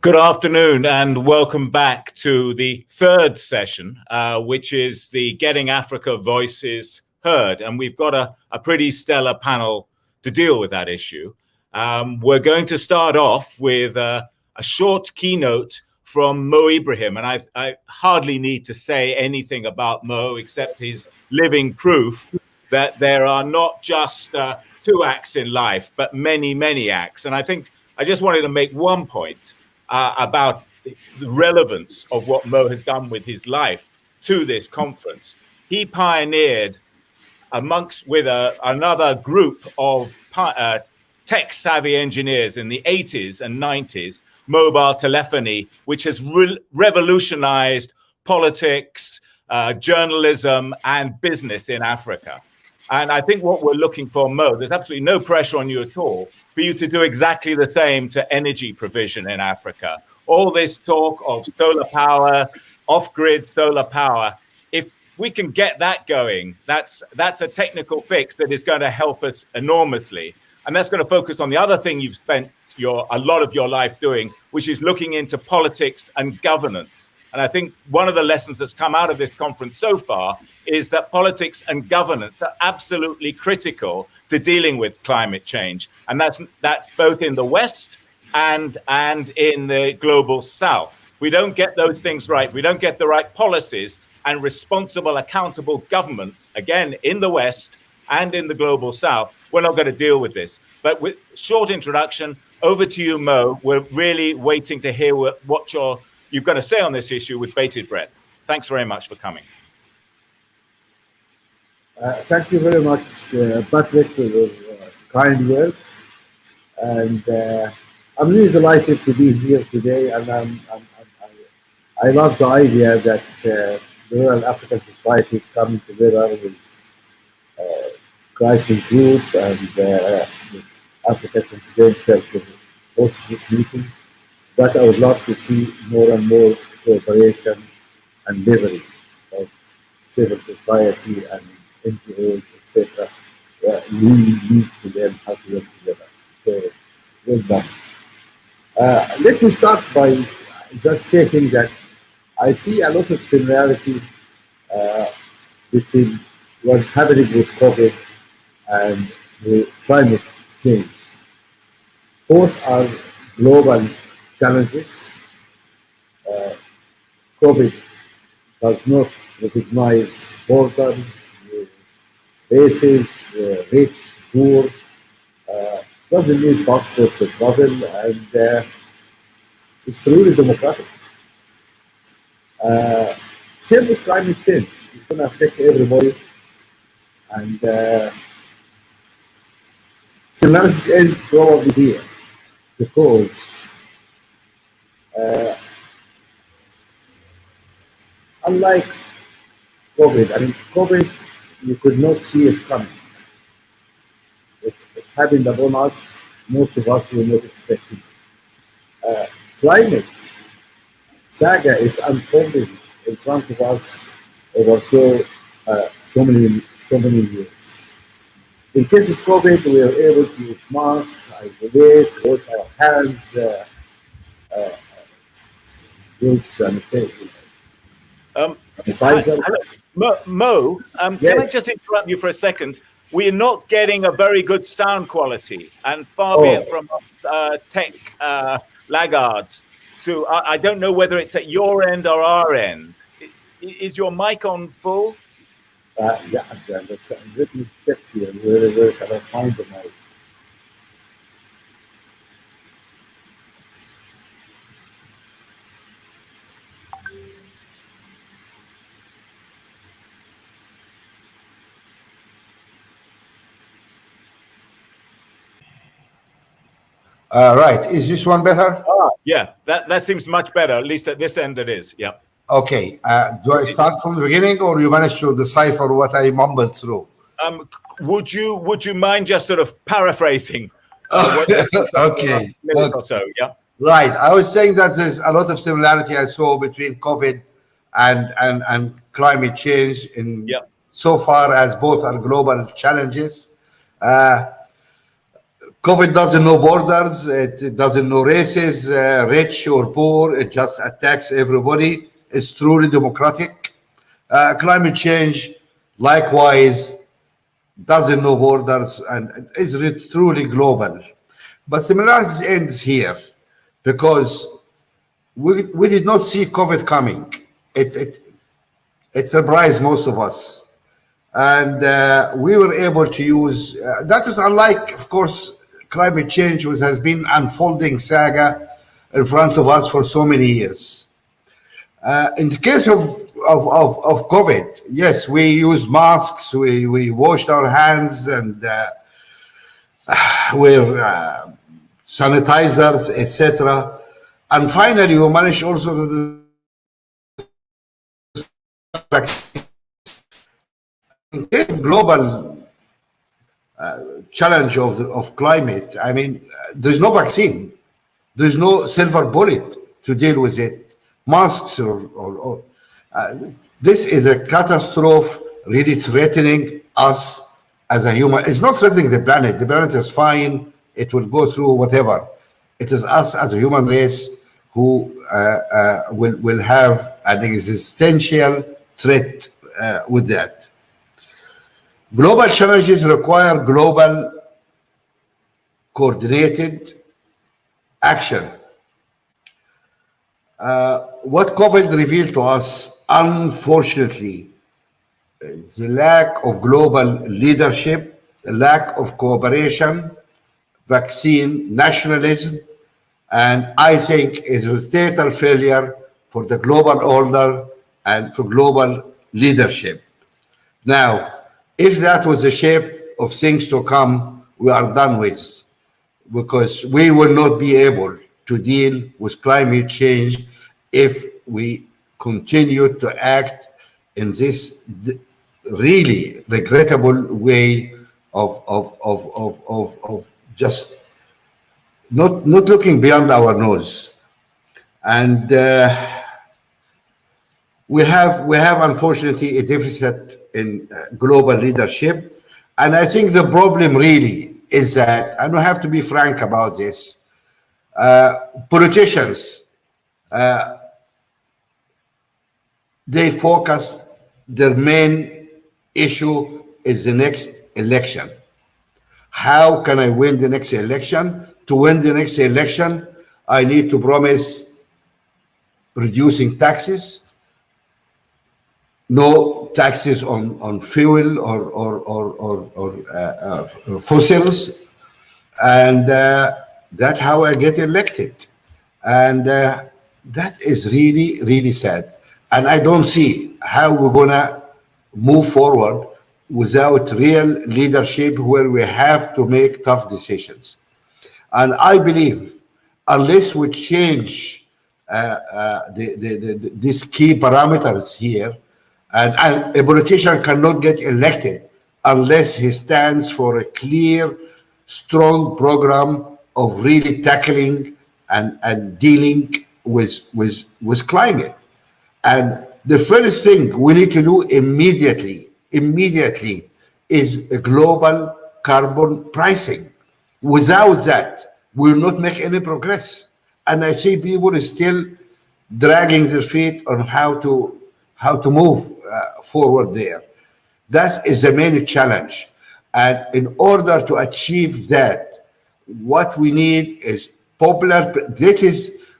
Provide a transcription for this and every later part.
Good afternoon and welcome back to the third session, which is the Getting Africa Voices Heard. And we've got a pretty stellar panel to deal with that issue. We're going to start off with a short keynote from Mo Ibrahim. And I hardly need to say anything about Mo except his living proof that there are not just two acts in life, but many, many acts. And I think I just wanted to make one point about the relevance of what Mo has done with his life to this conference. He pioneered with another group of tech-savvy engineers in the 80s and 90s, mobile telephony, which has revolutionized politics, journalism, and business in Africa. And I think what we're looking for, Mo, there's absolutely no pressure on you at all for you to do exactly the same to energy provision in Africa. All this talk of solar power, off-grid solar power, if we can get that going, that's a technical fix that is going to help us enormously. And that's going to focus on the other thing you've spent a lot of your life doing, which is looking into politics and governance. And I think one of the lessons that's come out of this conference so far is that politics and governance are absolutely critical to dealing with climate change. And that's both in the West and in the global South. We don't get those things right. We don't get the right policies and responsible, accountable governments, again, in the West and in the global South. We're not going to deal with this. But with short introduction, over to you, Mo. We're really waiting to hear what you've got to say on this issue with bated breath. Thanks very much for coming. Thank you very much, Patrick, for your kind words. And I'm really delighted to be here today. And I love the idea that the Rural African Society is coming together with Crisis Group and Africa Confidential to host this meeting. But I would love to see more and more cooperation and leverage of civil society and NGOs, etc. We need to learn how to work together. So, well done. Let me start by just stating that I see a lot of similarity between what's happening with COVID and the climate change. Both are global challenges. COVID does not recognize borders, races, rich, poor, doesn't need passports to travel, and it's truly democratic. Same with climate change. It's going to affect everybody, and similarities end probably here because unlike COVID, COVID, you could not see it coming. It happened upon us. Most of us were not expecting. Climate saga is unfolding in front of us over so many years. In case of COVID, we were able to use masks, isolate, wash our hands, use sanitation. Mo, yes. Can I just interrupt you for a second? We're not getting a very good sound quality, and far be it from us tech laggards. So I don't know whether it's at your end or our end. Is your mic on full? Yeah, let me check here. Where can I find the mic? Right. Is this one better? Yeah, that seems much better. At least at this end it is. Yeah. Okay. Do I start from the beginning, or you managed to decipher what I mumbled through? Would you mind just sort of paraphrasing? Okay. Minute or so. Yeah. Right. I was saying that there's a lot of similarity I saw between COVID and climate change in so far as both are global challenges. COVID doesn't know borders. It doesn't know races, rich or poor. It just attacks everybody. It's truly democratic. Climate change, likewise, doesn't know borders and is truly global. But similarities ends here because we did not see COVID coming. It surprised most of us. And we were able to use, that is unlike, of course, climate change, which has been unfolding saga in front of us for so many years. In the case of COVID, yes, we used masks, we washed our hands, and we're sanitizers, etc. And finally, we managed also to in case of global challenge of climate. I mean, there's no vaccine, there's no silver bullet to deal with it. Masks or this is a catastrophe really threatening us as a human. It's not threatening the planet. The planet is fine. It will go through whatever. It is us as a human race who will have an existential threat with that. Global challenges require global coordinated action. What COVID revealed to us, unfortunately, is the lack of global leadership, the lack of cooperation, vaccine nationalism, and I think it's a total failure for the global order and for global leadership. Now, if that was the shape of things to come, we are done with, because we will not be able to deal with climate change if we continue to act in this really regrettable way of just not looking beyond our nose. And we have unfortunately a deficit in global leadership. And I think the problem really is that, and we have to be frank about this, politicians, they focus, their main issue is the next election. How can I win the next election? To win the next election, I need to promise reducing taxes, no taxes on fuel or fossils, and that's how I get elected. And that is really, really sad. And I don't see how we're gonna move forward without real leadership where we have to make tough decisions. And I believe unless we change these key parameters here, and a politician cannot get elected unless he stands for a clear, strong program of really tackling and dealing with climate. And the first thing we need to do immediately is a global carbon pricing. Without that, we will not make any progress. And I see people still dragging their feet on how to move forward there. That is the main challenge. And in order to achieve that, what we need is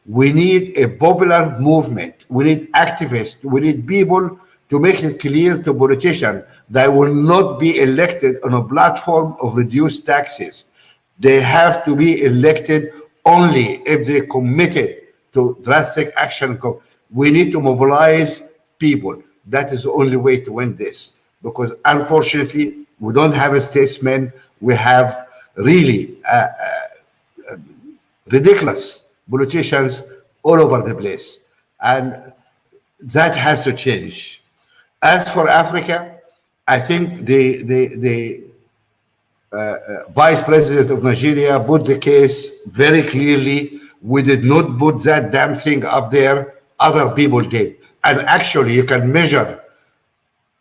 we need a popular movement. We need activists. We need people to make it clear to politicians that will not be elected on a platform of reduced taxes. They have to be elected only if they committed to drastic action. We need to mobilize people. That is the only way to win this. Because unfortunately, we don't have a statesman. We have really ridiculous politicians all over the place. And that has to change. As for Africa, I think the Vice President of Nigeria put the case very clearly. We did not put that damn thing up there. Other people did. And actually, you can measure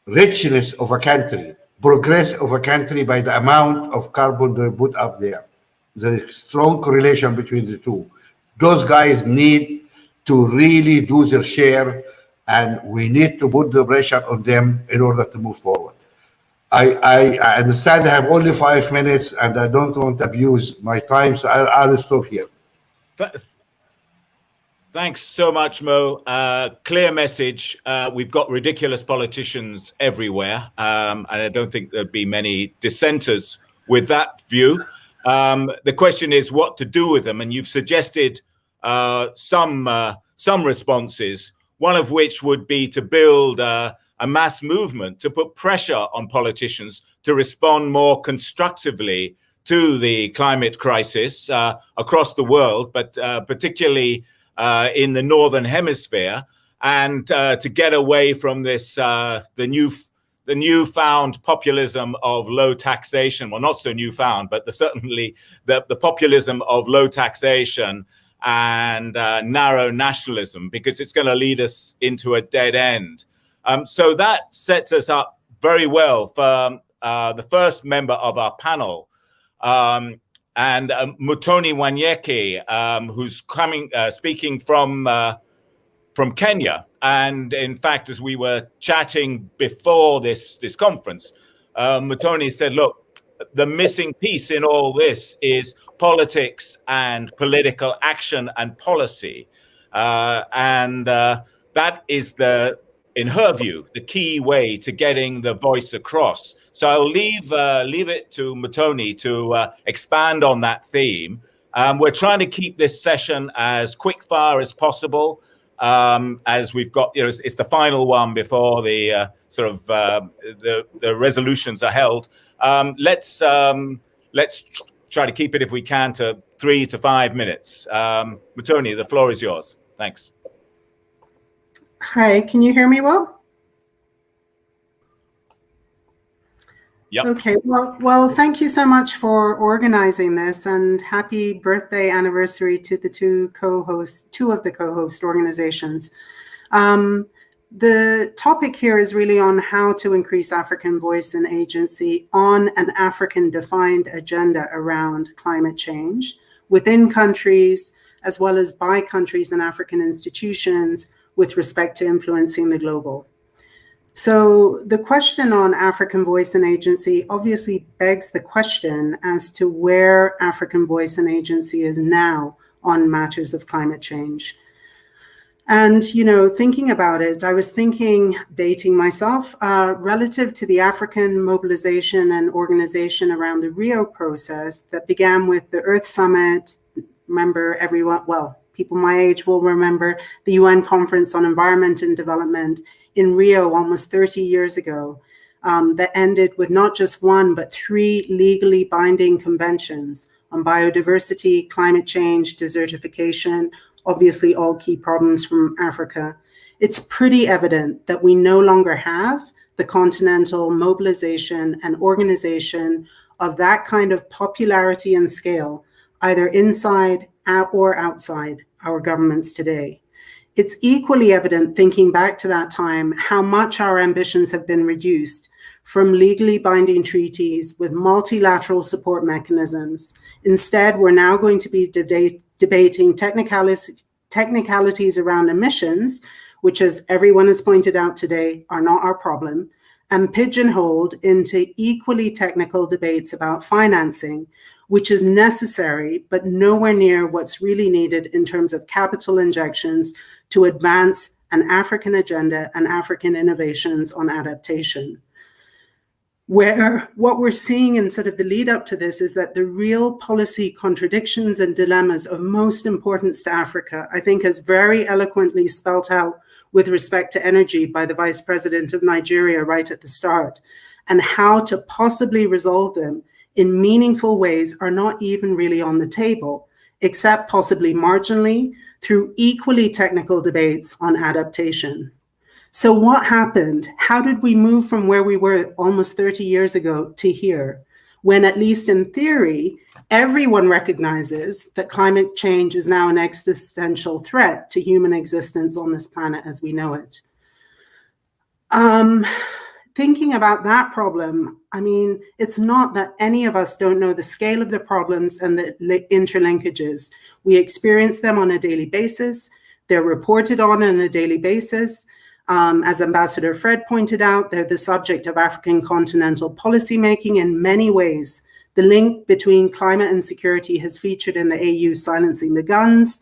richness of a country, progress of a country by the amount of carbon they put up there. There is strong correlation between the two. Those guys need to really do their share, and we need to put the pressure on them in order to move forward. I understand I have only 5 minutes, and I don't want to abuse my time, so I'll stop here. Thanks so much, Mo. Clear message. We've got ridiculous politicians everywhere, and I don't think there'd be many dissenters with that view. The question is what to do with them, and you've suggested some responses, one of which would be to build a mass movement to put pressure on politicians to respond more constructively to the climate crisis across the world, but particularly in the Northern Hemisphere, and to get away from this, the newfound populism of low taxation. Well, not so newfound, but certainly the populism of low taxation and narrow nationalism, because it's going to lead us into a dead end. So that sets us up very well for the first member of our panel, and Mutoni Wanyeke, who's speaking from Kenya. And in fact, as we were chatting before this conference, Mutoni said, look, the missing piece in all this is politics and political action and policy. And that is in her view, the key way to getting the voice across. So I'll leave it to Mutoni to expand on that theme. We're trying to keep this session as quick fire as possible, as we've got, it's the final one before the the resolutions are held. Let's try to keep it, if we can, to 3 to 5 minutes. Mutoni, the floor is yours. Thanks. Hi, can you hear me well? Yep. Okay, well, thank you so much for organizing this, and happy birthday anniversary to the two of the co-host organizations. The topic here is really on how to increase African voice and agency on an African-defined agenda around climate change within countries, as well as by countries and African institutions with respect to influencing the global. So the question on African voice and agency obviously begs the question as to where African voice and agency is now on matters of climate change. And, thinking about it, I was dating myself, relative to the African mobilization and organization around the Rio process that began with the Earth Summit. Remember, everyone, well, people my age will remember the UN Conference on Environment and Development in Rio almost 30 years ago, that ended with not just one, but 3 legally binding conventions on biodiversity, climate change, desertification, obviously all key problems from Africa. It's pretty evident that we no longer have the continental mobilization and organization of that kind of popularity and scale, either inside or outside our governments today. It's equally evident, thinking back to that time, how much our ambitions have been reduced from legally binding treaties with multilateral support mechanisms. Instead, we're now going to be debating technicalities around emissions, which, as everyone has pointed out today, are not our problem, and pigeonholed into equally technical debates about financing, which is necessary, but nowhere near what's really needed in terms of capital injections to advance an African agenda and African innovations on adaptation. Where what we're seeing in sort of the lead up to this is that the real policy contradictions and dilemmas of most importance to Africa, I think, is very eloquently spelt out with respect to energy by the Vice President of Nigeria right at the start, and how to possibly resolve them in meaningful ways are not even really on the table, except possibly marginally through equally technical debates on adaptation. So what happened? How did we move from where we were almost 30 years ago to here, when, at least in theory, everyone recognizes that climate change is now an existential threat to human existence on this planet as we know it? thinking about that problem, I mean, it's not that any of us don't know the scale of the problems and the interlinkages. We experience them on a daily basis. They're reported on a daily basis. As Ambassador Fred pointed out, they're the subject of African continental policymaking in many ways. The link between climate and security has featured in the AU Silencing the Guns,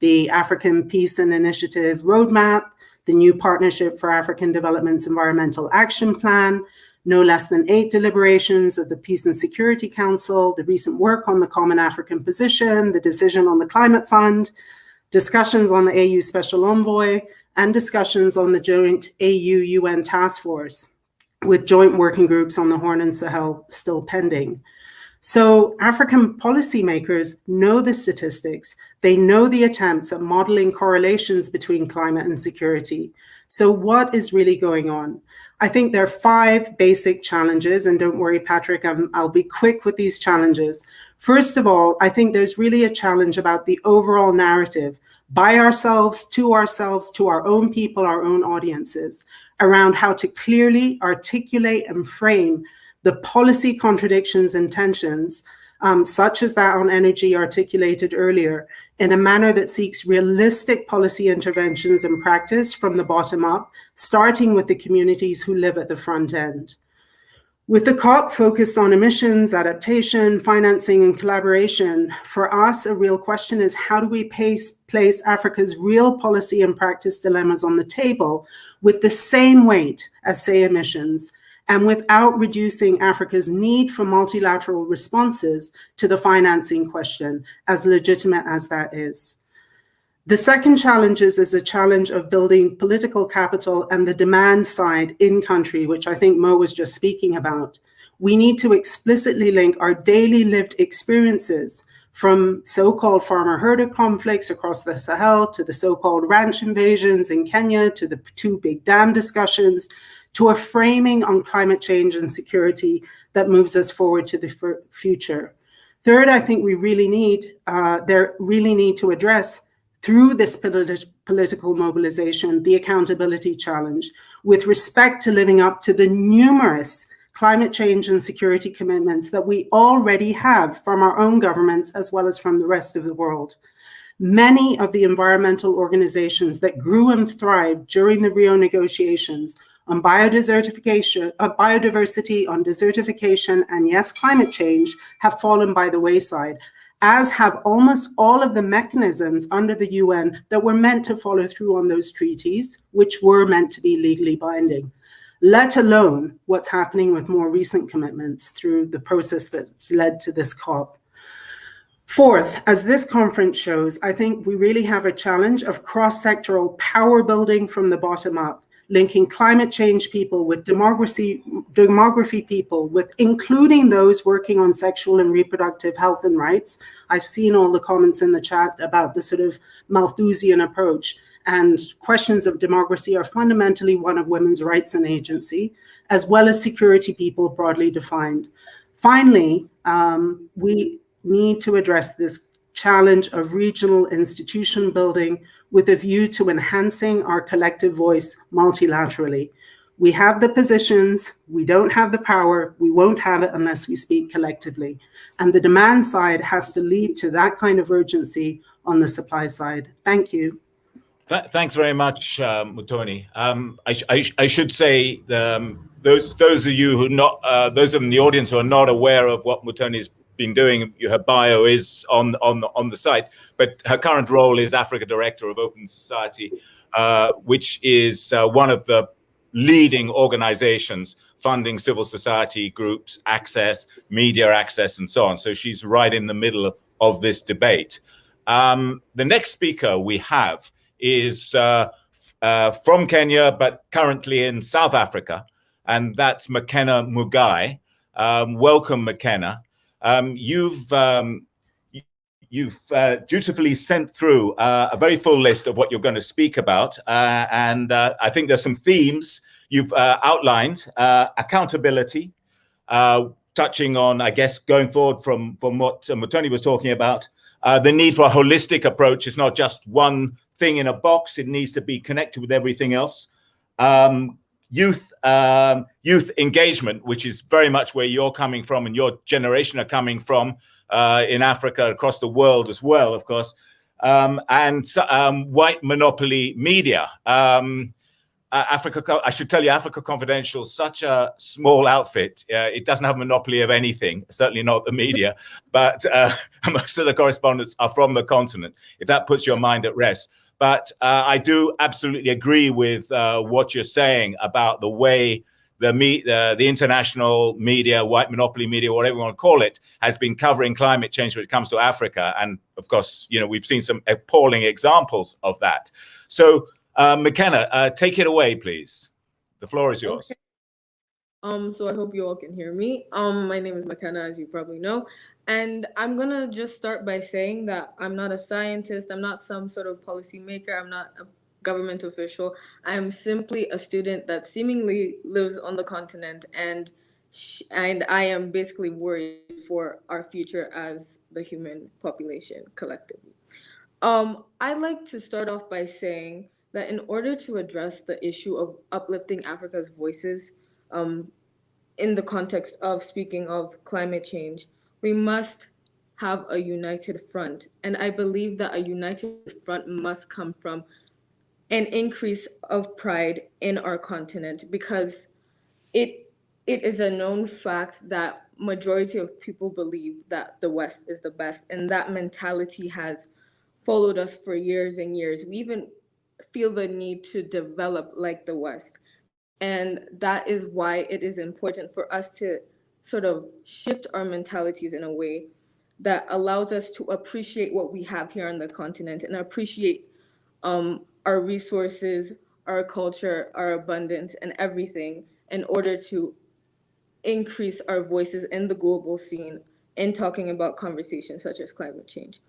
the African Peace and Initiative Roadmap, the new Partnership for African Development's Environmental Action Plan, no less than 8 deliberations of the Peace and Security Council, the recent work on the Common African Position, the decision on the Climate Fund, discussions on the AU Special Envoy, and discussions on the joint AU-UN Task Force, with joint working groups on the Horn and Sahel still pending. So African policymakers know the statistics. They know the attempts at modeling correlations between climate and security. So what is really going on? I think there are 5 basic challenges, and don't worry, Patrick, I'll be quick with these challenges. First of all, I think there's really a challenge about the overall narrative by ourselves, to our own people, our own audiences, around how to clearly articulate and frame the policy contradictions and tensions, such as that on energy articulated earlier, in a manner that seeks realistic policy interventions and practice from the bottom up, starting with the communities who live at the front end. With the COP focused on emissions, adaptation, financing, and collaboration, for us, a real question is how do we place Africa's real policy and practice dilemmas on the table with the same weight as, say, emissions, and without reducing Africa's need for multilateral responses to the financing question, as legitimate as that is. The second challenge is a challenge of building political capital and the demand side in country, which I think Mo was just speaking about. We need to explicitly link our daily lived experiences from so-called farmer-herder conflicts across the Sahel to the so-called ranch invasions in Kenya to the 2 big dam discussions, to a framing on climate change and security that moves us forward to the future. Third, I think we really need to address through this political mobilization, the accountability challenge with respect to living up to the numerous climate change and security commitments that we already have from our own governments as well as from the rest of the world. Many of the environmental organizations that grew and thrived during the Rio negotiations on biodiversity, on desertification, and yes, climate change have fallen by the wayside, as have almost all of the mechanisms under the UN that were meant to follow through on those treaties, which were meant to be legally binding, let alone what's happening with more recent commitments through the process that's led to this COP. Fourth, as this conference shows, I think we really have a challenge of cross-sectoral power building from the bottom up, linking climate change people with demography people, with including those working on sexual and reproductive health and rights. I've seen all the comments in the chat about the sort of Malthusian approach, and questions of democracy are fundamentally one of women's rights and agency, as well as security people broadly defined. Finally, we need to address this challenge of regional institution building with a view to enhancing our collective voice multilaterally. We have the positions, we don't have the power, we won't have it unless we speak collectively. And the demand side has to lead to that kind of urgency on the supply side. Thank you. Thanks very much, Mutoni. I should say those of you who not those in the audience who are not aware of what Mutoni's been doing, her bio is on the site, but her current role is Africa Director of Open Society, which is one of the leading organizations funding civil society groups, access, media access, and so on. So she's right in the middle of this debate. The next speaker we have is from Kenya, but currently in South Africa, and that's McKenna Mugai. Welcome, McKenna. You've dutifully sent through a very full list of what you're going to speak about, and I think there's some themes you've outlined. Accountability, touching on, I guess, going forward from what Mutoni was talking about, the need for a holistic approach. It's not just one thing in a box. It needs to be connected with everything else. youth engagement, which is very much where you're coming from and your generation are coming from in Africa, across the world as well, of course, and white monopoly media. Africa, I should tell you, Africa Confidential is such a small outfit. It doesn't have a monopoly of anything, certainly not the media, but most of the correspondents are from the continent, if that puts your mind at rest. But I do absolutely agree with what you're saying about the way the international media, white monopoly media, whatever you want to call it, has been covering climate change when it comes to Africa. And of course, you know, we've seen some appalling examples of that. So McKenna, take it away, please. The floor is yours. Okay. So I hope you all can hear me. My name is McKenna, as you probably know. And I'm going to just start by saying that I'm not a scientist. I'm not some sort of policymaker. I'm not a government official. I am simply a student that seemingly lives on the continent. And I am basically worried for our future as the human population collectively. I'd like to start off by saying that in order to address the issue of uplifting Africa's voices in the context of speaking of climate change, we must have a united front. And I believe that a united front must come from an increase of pride in our continent, because it is a known fact that majority of people believe that the West is the best, and that mentality has followed us for years and years. We even feel the need to develop like the West. And that is why it is important for us to sort of shift our mentalities in a way that allows us to appreciate what we have here on the continent and appreciate our resources, our culture, our abundance, and everything in order to increase our voices in the global scene in talking about conversations such as climate change.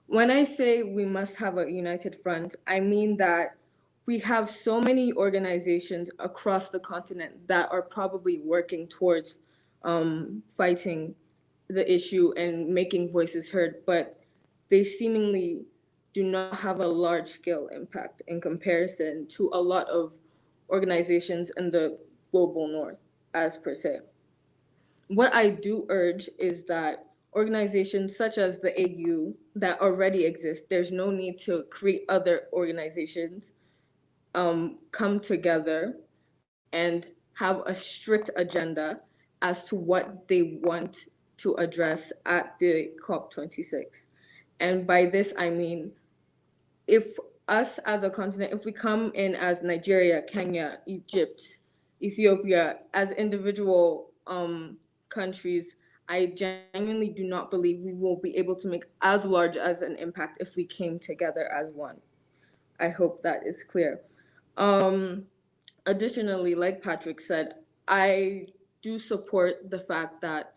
When I say we must have a united front, I mean that we have so many organizations across the continent that are probably working towards fighting the issue and making voices heard, but they seemingly do not have a large-scale impact in comparison to a lot of organizations in the global north, as per se. What I do urge is that organizations such as the AU that already exist, there's no need to create other organizations, come together and have a strict agenda as to what they want to address at the COP26. And by this, I mean, if us as a continent, if we come in as Nigeria, Kenya, Egypt, Ethiopia, as individual countries, I genuinely do not believe we will be able to make as large as an impact if we came together as one. I hope that is clear. Additionally, like Patrick said, I do support the fact that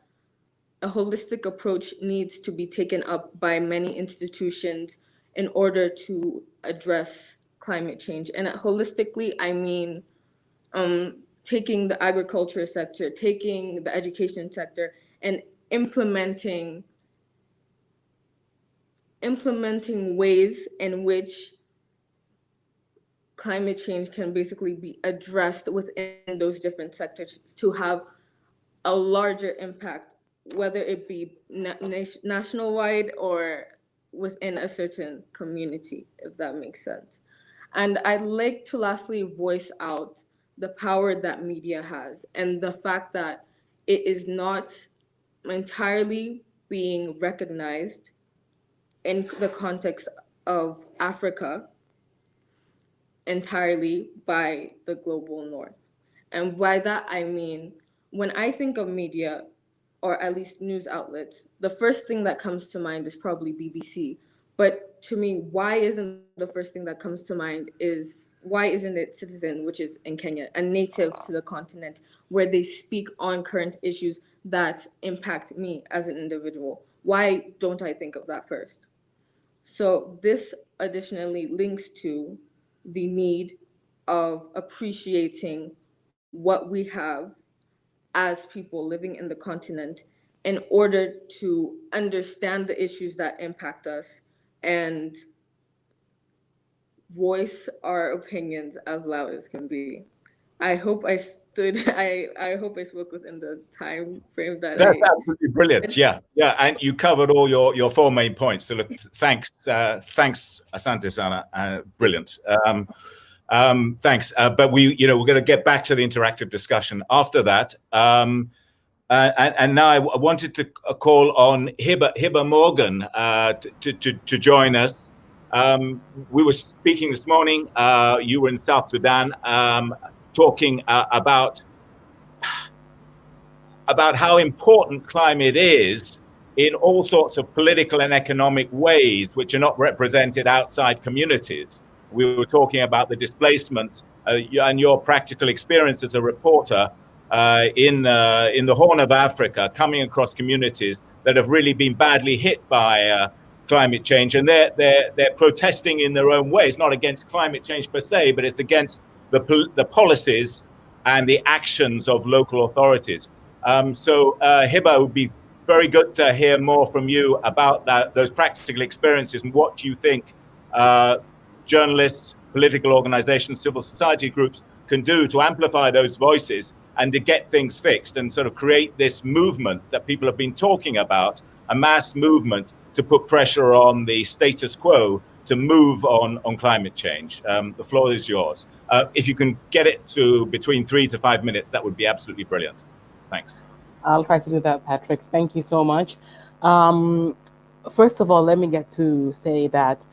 a holistic approach needs to be taken up by many institutions in order to address climate change. And holistically, I mean taking the agriculture sector, taking the education sector, and implementing ways in which climate change can basically be addressed within those different sectors to have a larger impact, whether it be national-wide or within a certain community, if that makes sense. And I'd like to lastly voice out the power that media has and the fact that it is not entirely being recognized in the context of Africa entirely by the global north. And by that, I mean, when I think of media, or at least news outlets, the first thing that comes to mind is probably BBC. But to me, why isn't the first thing that comes to mind is, why isn't it Citizen, which is in Kenya, a native to the continent, where they speak on current issues that impact me as an individual? Why don't I think of that first? So this additionally links to the need of appreciating what we have as people living in the continent in order to understand the issues that impact us and voice our opinions as loud as can be. I hope I stood. I hope I spoke within the time frame that That's I. absolutely brilliant. Yeah, yeah, and you covered all your four main points. So look, thanks, Asante Sana, brilliant. Thanks, but we're going to get back to the interactive discussion after that. And now I wanted to call on Hiba Morgan to join us. We were speaking this morning. You were in South Sudan, talking about how important climate is in all sorts of political and economic ways, which are not represented outside communities. We were talking about the displacement and your practical experience as a reporter in the Horn of Africa, coming across communities that have really been badly hit by climate change, and they're protesting in their own way. It's not against climate change per se, but it's against the policies and the actions of local authorities. So Hiba, it would be very good to hear more from you about those practical experiences and what you think journalists, political organizations, civil society groups can do to amplify those voices and to get things fixed and sort of create this movement that people have been talking about, a mass movement to put pressure on the status quo to move on climate change. The floor is yours. If you can get it to between 3 to 5 minutes, that would be absolutely brilliant. Thanks. I'll try to do that, Patrick. Thank you so much. First of all, let me get to say that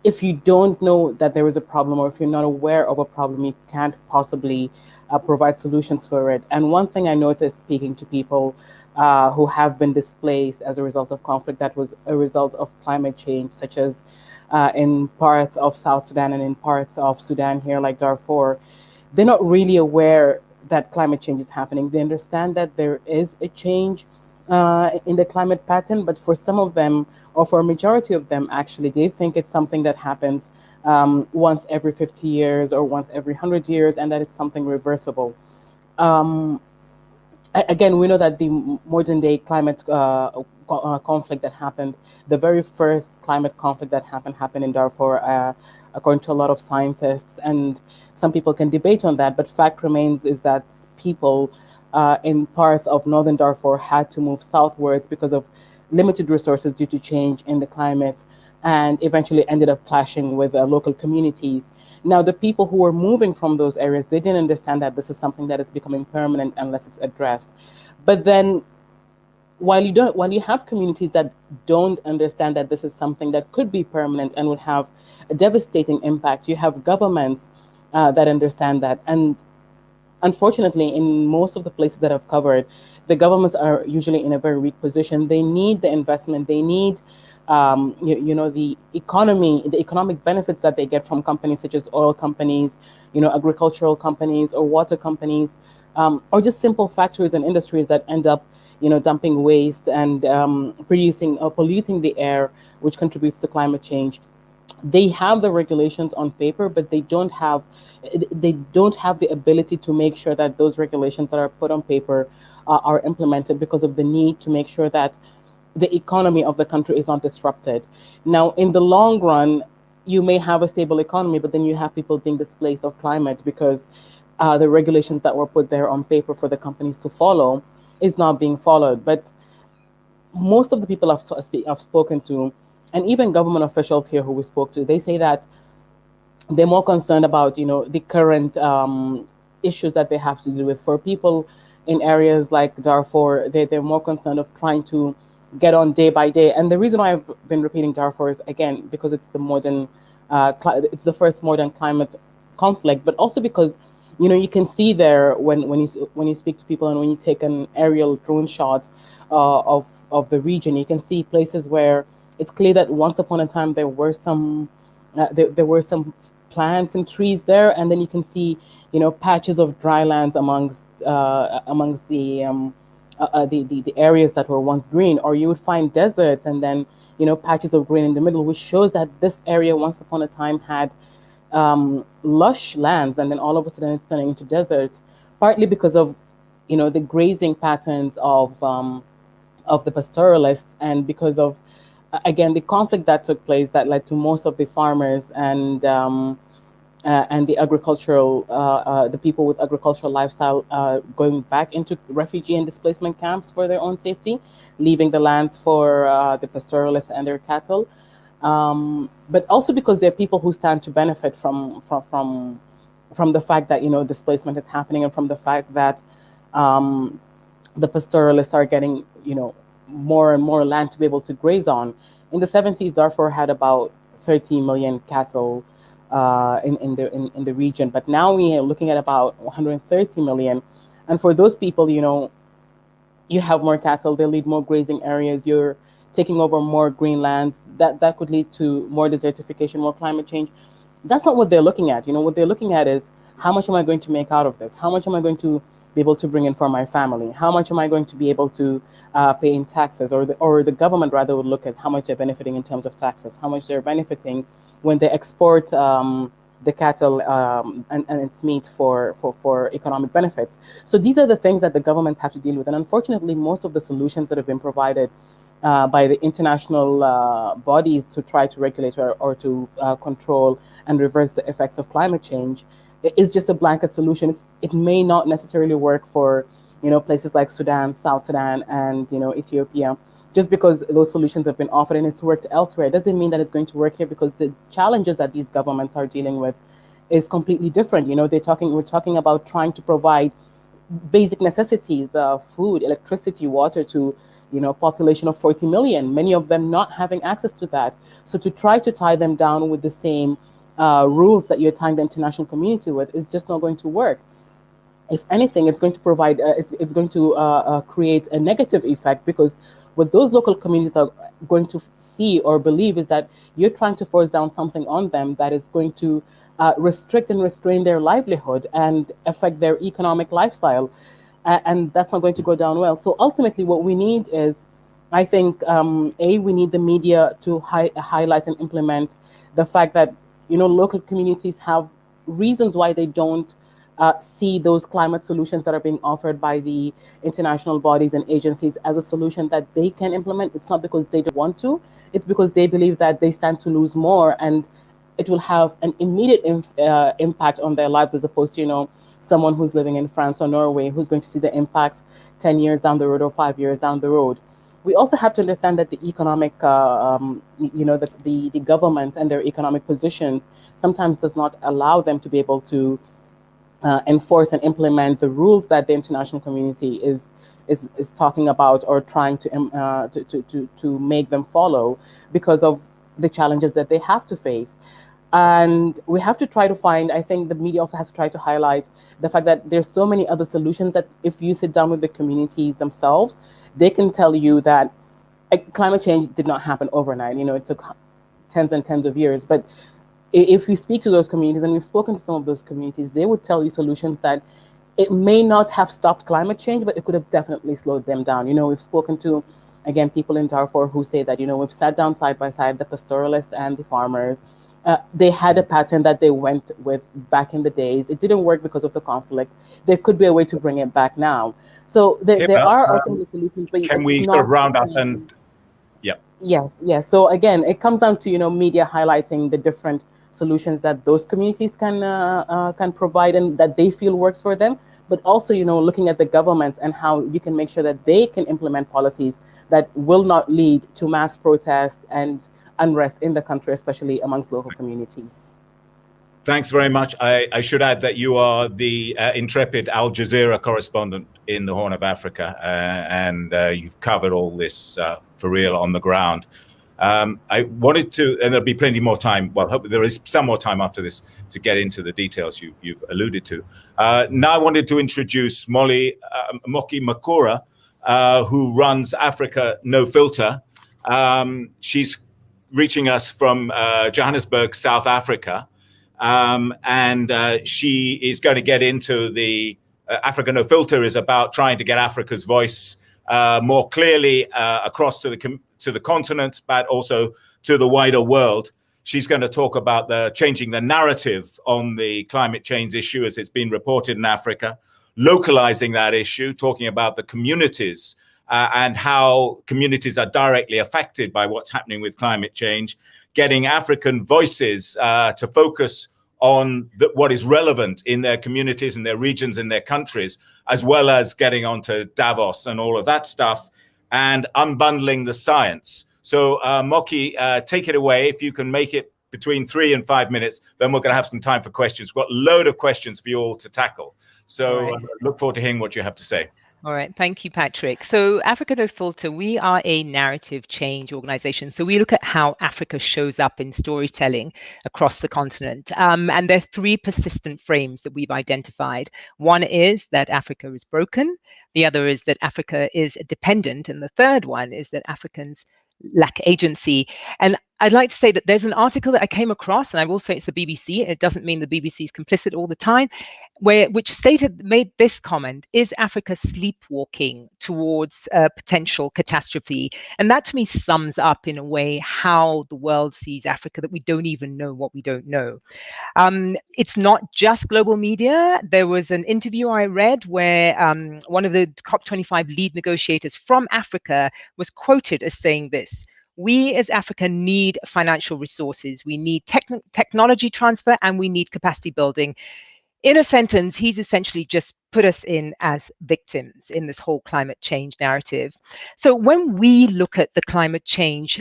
if you don't know that there is a problem, or if you're not aware of a problem, you can't possibly provide solutions for it. And one thing I noticed speaking to people who have been displaced as a result of conflict that was a result of climate change, such as in parts of South Sudan and in parts of Sudan here, like Darfur, they're not really aware that climate change is happening. They understand that there is a change in the climate pattern, but for some of them, or for a majority of them, actually, they think it's something that happens once every 50 years or once every 100 years, and that it's something reversible. Again, we know that the modern day climate conflict that happened, the very first climate conflict that happened in Darfur, according to a lot of scientists, and some people can debate on that, but fact remains is that people in parts of northern Darfur had to move southwards because of limited resources due to change in the climate, and eventually ended up clashing with local communities. Now, the people who were moving from those areas, they didn't understand that this is something that is becoming permanent unless it's addressed. But then, while you have communities that don't understand that this is something that could be permanent and would have a devastating impact, you have governments that understand that. And unfortunately, in most of the places that I've covered, the governments are usually in a very weak position. They need the investment. They need, the economic benefits that they get from companies such as oil companies, agricultural companies or water companies, or just simple factories and industries that end up, dumping waste and producing or polluting the air, which contributes to climate change. They have the regulations on paper, but they don't have the ability to make sure that those regulations that are put on paper are implemented, because of the need to make sure that the economy of the country is not disrupted. Now, in the long run, you may have a stable economy, but then you have people being displaced of climate because the regulations that were put there on paper for the companies to follow is not being followed. But most of the people I've spoken to, and even government officials here who we spoke to, they say that they're more concerned about, the current issues that they have to deal with. For people in areas like Darfur, they're more concerned of trying to get on day by day. And the reason why I've been repeating Darfur is, again, because it's it's the first modern climate conflict, but also because, you can see there when you speak to people and when you take an aerial drone shot of the region, you can see places where it's clear that once upon a time there were some plants and trees there, and then you can see patches of dry lands amongst the areas that were once green, or you would find deserts and then patches of green in the middle, which shows that this area once upon a time had lush lands, and then all of a sudden it's turning into deserts, partly because of the grazing patterns of the pastoralists, and because of again the conflict that took place that led to most of the farmers and and the agricultural, the people with agricultural lifestyle going back into refugee and displacement camps for their own safety, leaving the lands for the pastoralists and their cattle. But also because there are people who stand to benefit from the fact that displacement is happening, and from the fact that the pastoralists are getting more and more land to be able to graze on. In the 70s, Darfur had about 13 million cattle in the region, but now we are looking at about 130 million. And for those people, you have more cattle, they lead more grazing areas, you're taking over more green lands, that could lead to more desertification, more climate change. That's not what they're looking at. What they're looking at is, how much am I going to make out of this? How much am I going to be able to bring in for my family? How much am I going to be able to pay in taxes? Or the government rather would look at how much they're benefiting in terms of taxes, how much they're benefiting when they export the cattle and its meat for economic benefits. So these are the things that the governments have to deal with. And unfortunately, most of the solutions that have been provided by the international bodies to try to regulate or to control and reverse the effects of climate change is just a blanket solution. It may not necessarily work for places like Sudan, South Sudan, and Ethiopia. Just because those solutions have been offered and it's worked elsewhere, doesn't mean that it's going to work here, because the challenges that these governments are dealing with is completely different. We're talking about trying to provide basic necessities, food, electricity, water to population of 40 million, many of them not having access to that. So to try to tie them down with the same rules that you're tying the international community with is just not going to work. If anything, it's going to provide, it's going to create a negative effect, because what those local communities are going to see or believe is that you're trying to force down something on them that is going to restrict and restrain their livelihood and affect their economic lifestyle. And that's not going to go down well. So ultimately, what we need is, I think, we need the media to highlight and implement the fact that local communities have reasons why they don't see those climate solutions that are being offered by the international bodies and agencies as a solution that they can implement. It's not because they don't want to, it's because they believe that they stand to lose more, and it will have an immediate impact on their lives, as opposed to someone who's living in France or Norway who's going to see the impact 10 years down the road or 5 years down the road. We also have to understand that the economic, the governments and their economic positions sometimes does not allow them to be able to enforce and implement the rules that the international community is talking about, or trying to make them follow, because of the challenges that they have to face. And we have to try to find, I think the media also has to try to highlight the fact that there's so many other solutions that if you sit down with the communities themselves, they can tell you that climate change did not happen overnight. It took tens and tens of years. But if you speak to those communities, and we've spoken to some of those communities, they would tell you solutions that it may not have stopped climate change, but it could have definitely slowed them down. We've spoken to, again, people in Darfur who say that, we've sat down side by side, the pastoralists and the farmers. They had a pattern that they went with back in the days. It didn't work because of the conflict. There could be a way to bring it back now. So there are alternative solutions. But can we sort of round up and, yeah. Yes. So again, it comes down to, media highlighting the different solutions that those communities can provide and that they feel works for them. But also, looking at the governments and how you can make sure that they can implement policies that will not lead to mass protests and unrest in the country, especially amongst local communities. Thanks very much. I should add that you are the intrepid Al Jazeera correspondent in the Horn of Africa, and you've covered all this for real on the ground. I wanted to, and there'll be plenty more time, well, hope there is some more time after this to get into the details you've alluded to. Now I wanted to introduce Moki Makura, who runs Africa No Filter. She's reaching us from Johannesburg, South Africa. And she is going to get into the Africa No Filter is about trying to get Africa's voice more clearly across to the continent, but also to the wider world. She's going to talk about changing the narrative on the climate change issue as it's been reported in Africa, localizing that issue, talking about the communities and how communities are directly affected by what's happening with climate change, getting African voices to focus on what is relevant in their communities and their regions and their countries, as well as getting onto Davos and all of that stuff and unbundling the science. So Moki, take it away. If you can make it between 3 and 5 minutes, then we're going to have some time for questions. We've got a load of questions for you all to tackle. So Right. Look forward to hearing what you have to say. All right, thank you, Patrick. So Africa No Filter, we are a narrative change organization. So we look at how Africa shows up in storytelling across the continent. And there are 3 persistent frames that we've identified. One is that Africa is broken. The other is that Africa is dependent. And the third one is that Africans lack agency. And I'd like to say that there's an article that I came across, and I will say it's the BBC. It doesn't mean the BBC is complicit all the time, which made this comment: is Africa sleepwalking towards a potential catastrophe? And that to me sums up in a way how the world sees Africa, that we don't even know what we don't know. It's not just global media. There was an interview I read where one of the COP25 lead negotiators from Africa was quoted as saying this: we as Africa need financial resources, we need technology transfer, and we need capacity building. In a sentence, he's essentially just put us in as victims in this whole climate change narrative. So when we look at the climate change,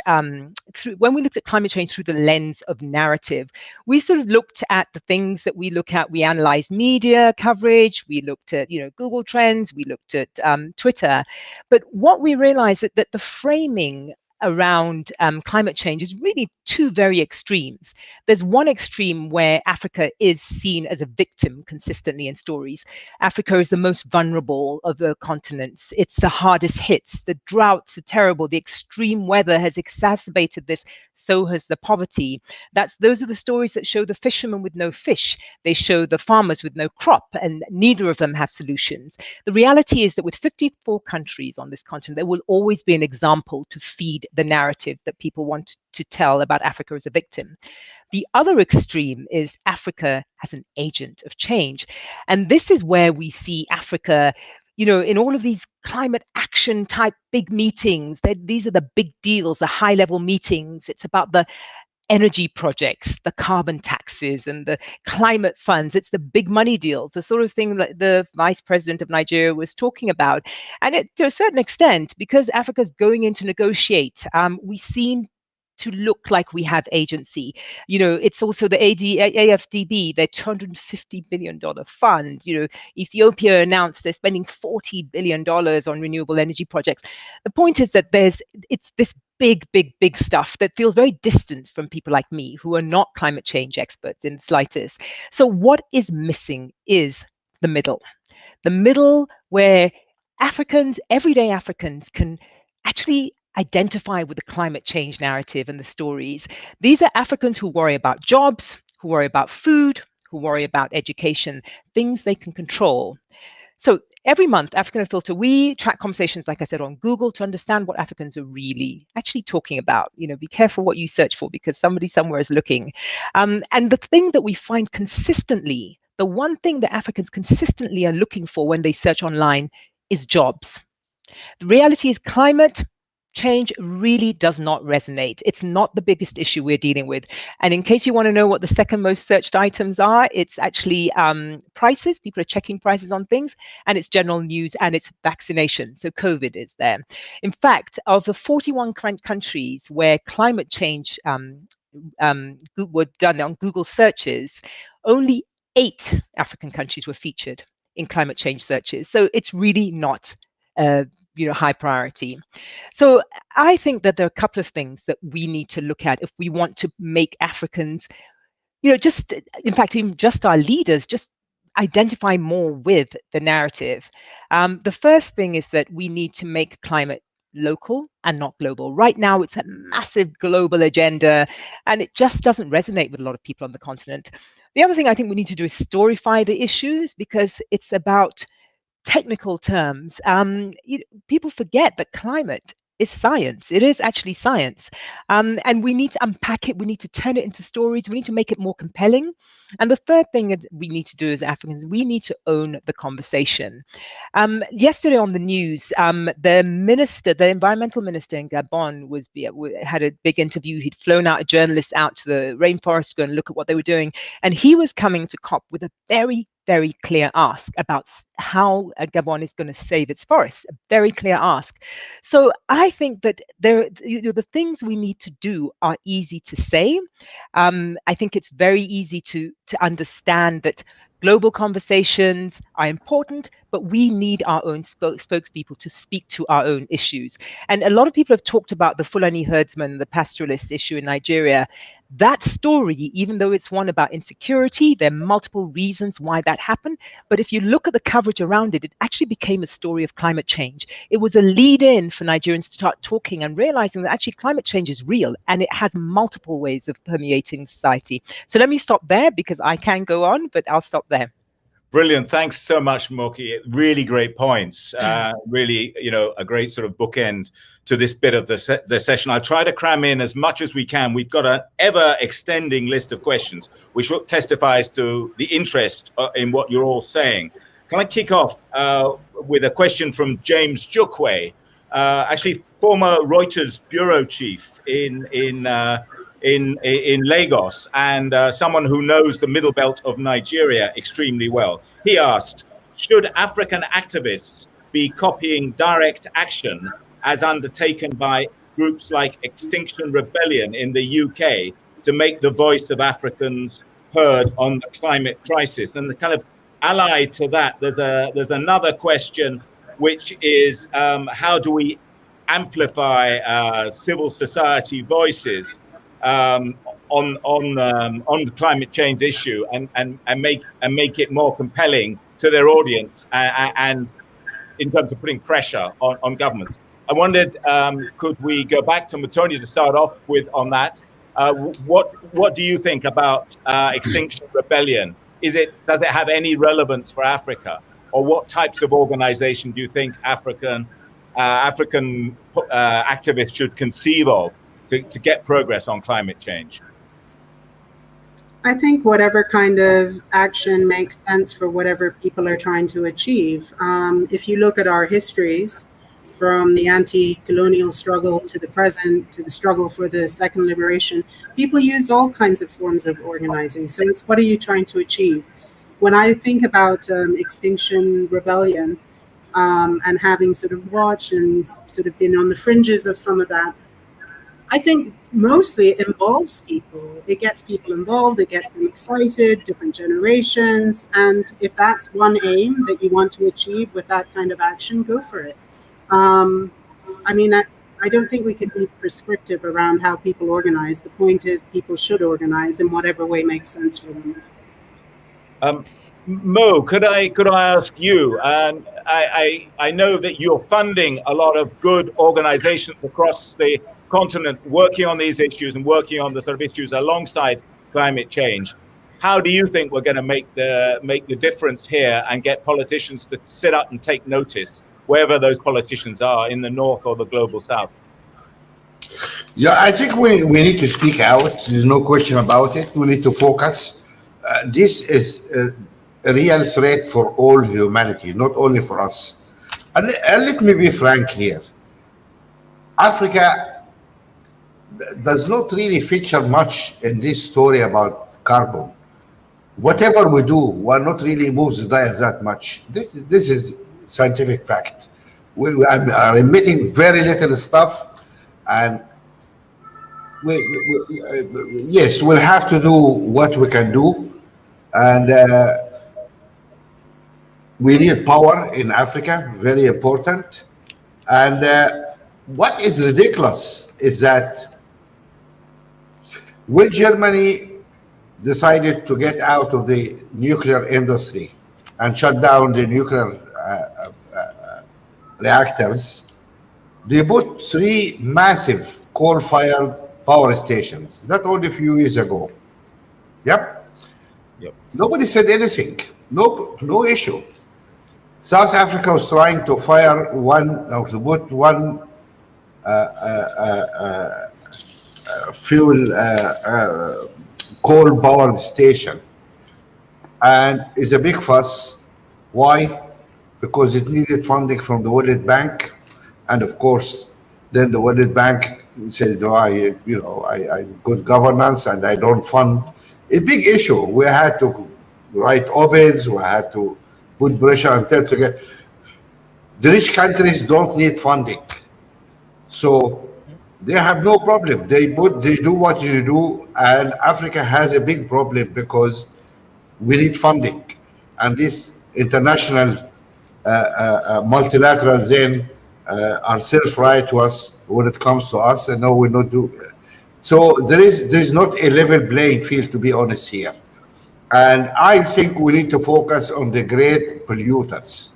through the lens of narrative, we sort of looked at the things that we look at. We analyzed media coverage, we looked at Google Trends, we looked at Twitter. But what we realized that the framing around climate change is really 2 very extremes. There's one extreme where Africa is seen as a victim consistently in stories. Africa is the most vulnerable of the continents. It's the hardest hits. The droughts are terrible. The extreme weather has exacerbated this. So has the poverty. Those are the stories that show the fishermen with no fish. They show the farmers with no crop, and neither of them have solutions. The reality is that with 54 countries on this continent, there will always be an example to feed the narrative that people want to tell about Africa as a victim. The other extreme is Africa as an agent of change. And this is where we see Africa, in all of these climate action type big meetings. These are the big deals, the high level meetings. It's about the energy projects, the carbon taxes, and the climate funds. It's the big money deals, the sort of thing that the vice president of Nigeria was talking about. And to a certain extent, because Africa's going in to negotiate, we seem to look like we have agency. It's also the AFDB, their $250 billion fund. Ethiopia announced they're spending $40 billion on renewable energy projects. The point is that it's this big stuff that feels very distant from people like me who are not climate change experts in the slightest. So what is missing is the middle where everyday Africans can actually identify with the climate change narrative and the stories. These are Africans who worry about jobs, who worry about food, who worry about education, things they can control. So every month, Africa No Filter, we track conversations, like I said, on Google to understand what Africans are really actually talking about. Be careful what you search for, because somebody somewhere is looking. And the thing that we find consistently, the one thing that Africans consistently are looking for when they search online is jobs. The reality is climate change really does not resonate. It's not the biggest issue we're dealing with. And in case you want to know what the second most searched items are, it's actually prices. People are checking prices on things, and it's general news, and it's vaccination. So COVID is there. In fact, of the 41 countries where climate change were done on Google searches, only 8 African countries were featured in climate change searches. So it's really not high priority. So I think that there are a couple of things that we need to look at if we want to make Africans, even just our leaders, just identify more with the narrative. The first thing is that we need to make climate local and not global. Right now, it's a massive global agenda, and it just doesn't resonate with a lot of people on the continent. The other thing I think we need to do is storify the issues, because it's about technical terms. People forget that climate is science. It is actually science. And we need to unpack it. We need to turn it into stories. We need to make it more compelling. And the third thing that we need to do as Africans, we need to own the conversation. Yesterday on the news, the environmental minister in Gabon had a big interview. He'd flown out a journalist out to the rainforest to go and look at what they were doing. And he was coming to COP with a very, very clear ask about how Gabon is going to save its forests, a very clear ask. So I think that the things we need to do are easy to say. I think it's very easy to understand that global conversations are important, but we need our own spokespeople to speak to our own issues. And a lot of people have talked about the Fulani herdsman, the pastoralist issue in Nigeria. That story, even though it's one about insecurity, there are multiple reasons why that happened. But if you look at the coverage around it, it actually became a story of climate change. It was a lead-in for Nigerians to start talking and realizing that actually climate change is real and it has multiple ways of permeating society. So let me stop there because I can go on, but I'll stop there. Brilliant. Thanks so much, Moki. Really great points. Really, a great sort of bookend to this bit of the session. I'll try to cram in as much as we can. We've got an ever-extending list of questions, which testifies to the interest in what you're all saying. Can I kick off with a question from James Jukwe, actually former Reuters bureau chief in Lagos, and someone who knows the middle belt of Nigeria extremely well. He asked, should African activists be copying direct action as undertaken by groups like Extinction Rebellion in the UK to make the voice of Africans heard on the climate crisis? And the kind of allied to that, there's another question, which is how do we amplify civil society voices on the climate change issue and make it more compelling to their audience and in terms of putting pressure on governments. I wondered, could we go back to Matoni to start off with on that? What do you think about Extinction Rebellion? Does it have any relevance for Africa, or what types of organization do you think African activists should conceive of to get progress on climate change? I think whatever kind of action makes sense for whatever people are trying to achieve. If you look at our histories, from the anti-colonial struggle to the present, to the struggle for the second liberation, people use all kinds of forms of organizing. So it's, what are you trying to achieve? When I think about Extinction Rebellion, and having sort of watched and sort of been on the fringes of some of that, I think mostly it involves people. It gets people involved, it gets them excited, different generations. And if that's one aim that you want to achieve with that kind of action, go for it. I mean, I don't think we can be prescriptive around how people organize. The point is people should organize in whatever way makes sense for them. Mo, could I ask you? I know that you're funding a lot of good organizations across the continent working on these issues and working on the sort of issues alongside climate change. How do you think we're going to make the difference here and get politicians to sit up and take notice, wherever those politicians are, in the north or the global south? Yeah, I think we need to speak out. There's no question about it. We need to focus. This is a real threat for all humanity, not only for us. And let me be frank here. Africa does not really feature much in this story about carbon. Whatever we do, we're not really moves the dial that much. This is scientific fact. We are emitting very little stuff, and yes, we'll have to do what we can do, and we need power in Africa, very important. And what is ridiculous is that when Germany decided to get out of the nuclear industry and shut down the nuclear reactors, they put 3 massive coal-fired power stations, not only a few years ago. Yep. Nobody said anything. No issue. South Africa was trying to fire put one fuel coal powered station. and it's a big fuss. Why? Because it needed funding from the World Bank, and of course, then the World Bank said, "No, I good governance, and I don't fund." A big issue. We had to write op-eds. We had to put pressure and tell to get. The rich countries don't need funding, so they have no problem. They do what you do, and Africa has a big problem because we need funding, and this international multilateral then are self-right to us when it comes to us, and no, we not do. So there is not a level playing field, to be honest here, and I think we need to focus on the great polluters.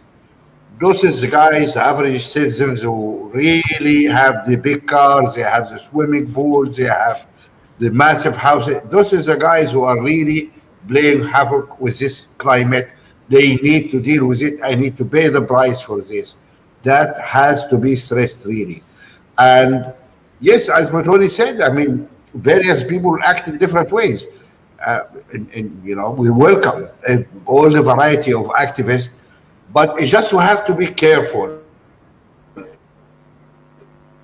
Those is the guys, average citizens who really have the big cars, they have the swimming pools, they have the massive houses. Those is the guys who are really playing havoc with this climate. They need to deal with it. I need to pay the price for this. That has to be stressed really. And yes, as Matoni said, I mean, various people act in different ways. And we welcome all the variety of activists, but it's just we have to be careful.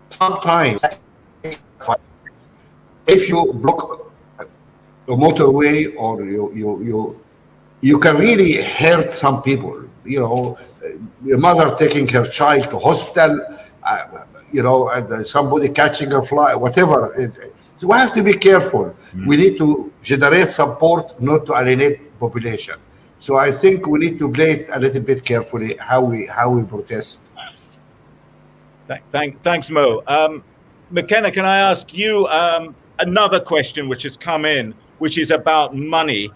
Sometimes, if you block a motorway or you can really hurt some people. A mother taking her child to hospital, and somebody catching a fly, whatever. So we have to be careful. We need to generate support, not to alienate population. So I think we need to play it a little bit carefully how we protest. Thanks, Mo. McKenna, can I ask you another question which has come in, which is about money?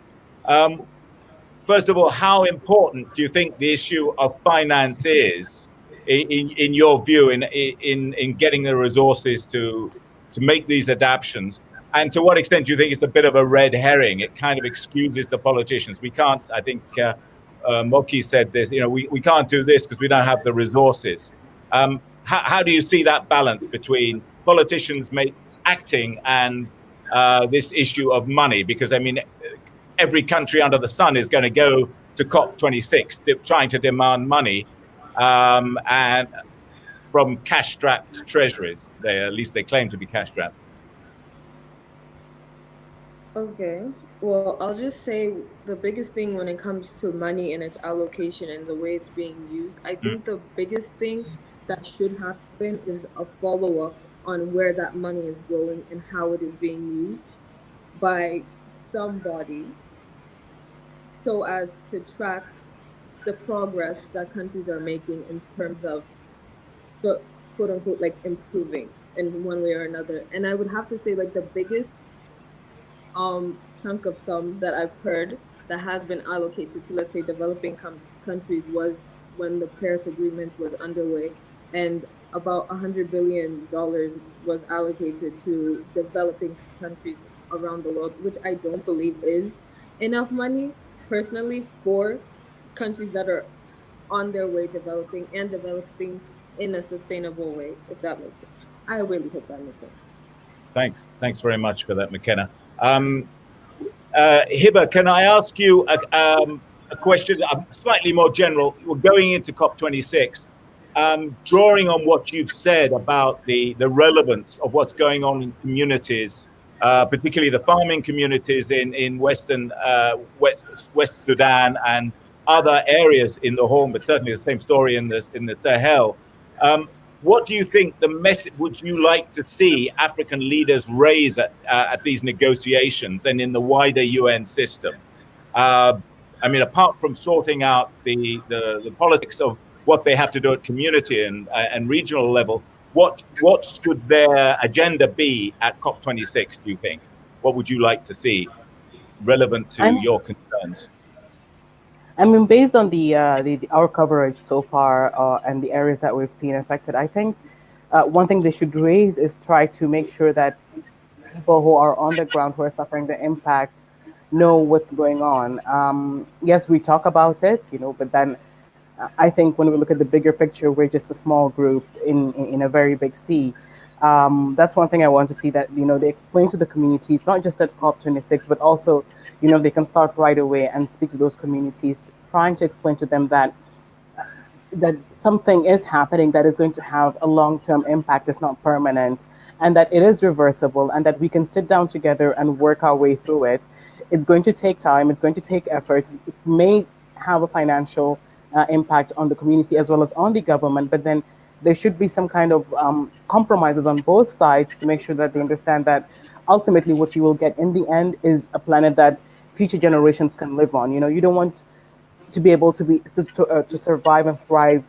First of all, how important do you think the issue of finance is, in your view, in getting the resources to make these adaptations? And to what extent do you think it's a bit of a red herring? It kind of excuses the politicians. We can't, I think Moki said this, we can't do this because we don't have the resources. How do you see that balance between politicians acting and this issue of money? Because, I mean, every country under the sun is going to go to COP26 trying to demand money and from cash-strapped treasuries. At least they claim to be cash-strapped. Okay, well, I'll just say the biggest thing when it comes to money and its allocation and the way it's being used, I think the biggest thing that should happen is a follow-up on where that money is going and how it is being used by somebody, so as to track the progress that countries are making in terms of the quote unquote like improving in one way or another. And I would have to say like the biggest chunk of sum that I've heard that has been allocated to, let's say, developing countries was when the Paris Agreement was underway, and about $100 billion was allocated to developing countries around the world, which I don't believe is enough money personally for countries that are on their way developing in a sustainable way, if that makes sense. I really hope that makes sense. Thanks very much for that, McKenna. Hiba, can I ask you a question slightly more general? We're going into COP26. Drawing on what you've said about the relevance of what's going on in communities, particularly the farming communities in West Sudan and other areas in the Horn, but certainly the same story in the Sahel. What do you think the message would you like to see African leaders raise at these negotiations and in the wider UN system? I mean, apart from sorting out the politics of what they have to do at community and regional level, what should their agenda be at COP26, do you think? What would you like to see relevant to your concerns? I mean, based on our coverage so far and the areas that we've seen affected, I think one thing they should raise is try to make sure that people who are on the ground, who are suffering the impact, know what's going on. Yes, we talk about it, but then I think when we look at the bigger picture, we're just a small group in a very big sea. That's one thing I want to see, that they explain to the communities, not just at COP26, but also they can start right away and speak to those communities, trying to explain to them that something is happening that is going to have a long-term impact, if not permanent, and that it is reversible, and that we can sit down together and work our way through it. It's going to take time, it's going to take effort, it may have a financial impact on the community as well as on the government, but then there should be some kind of compromises on both sides to make sure that they understand that ultimately what you will get in the end is a planet that future generations can live on. You don't want to be able to survive and thrive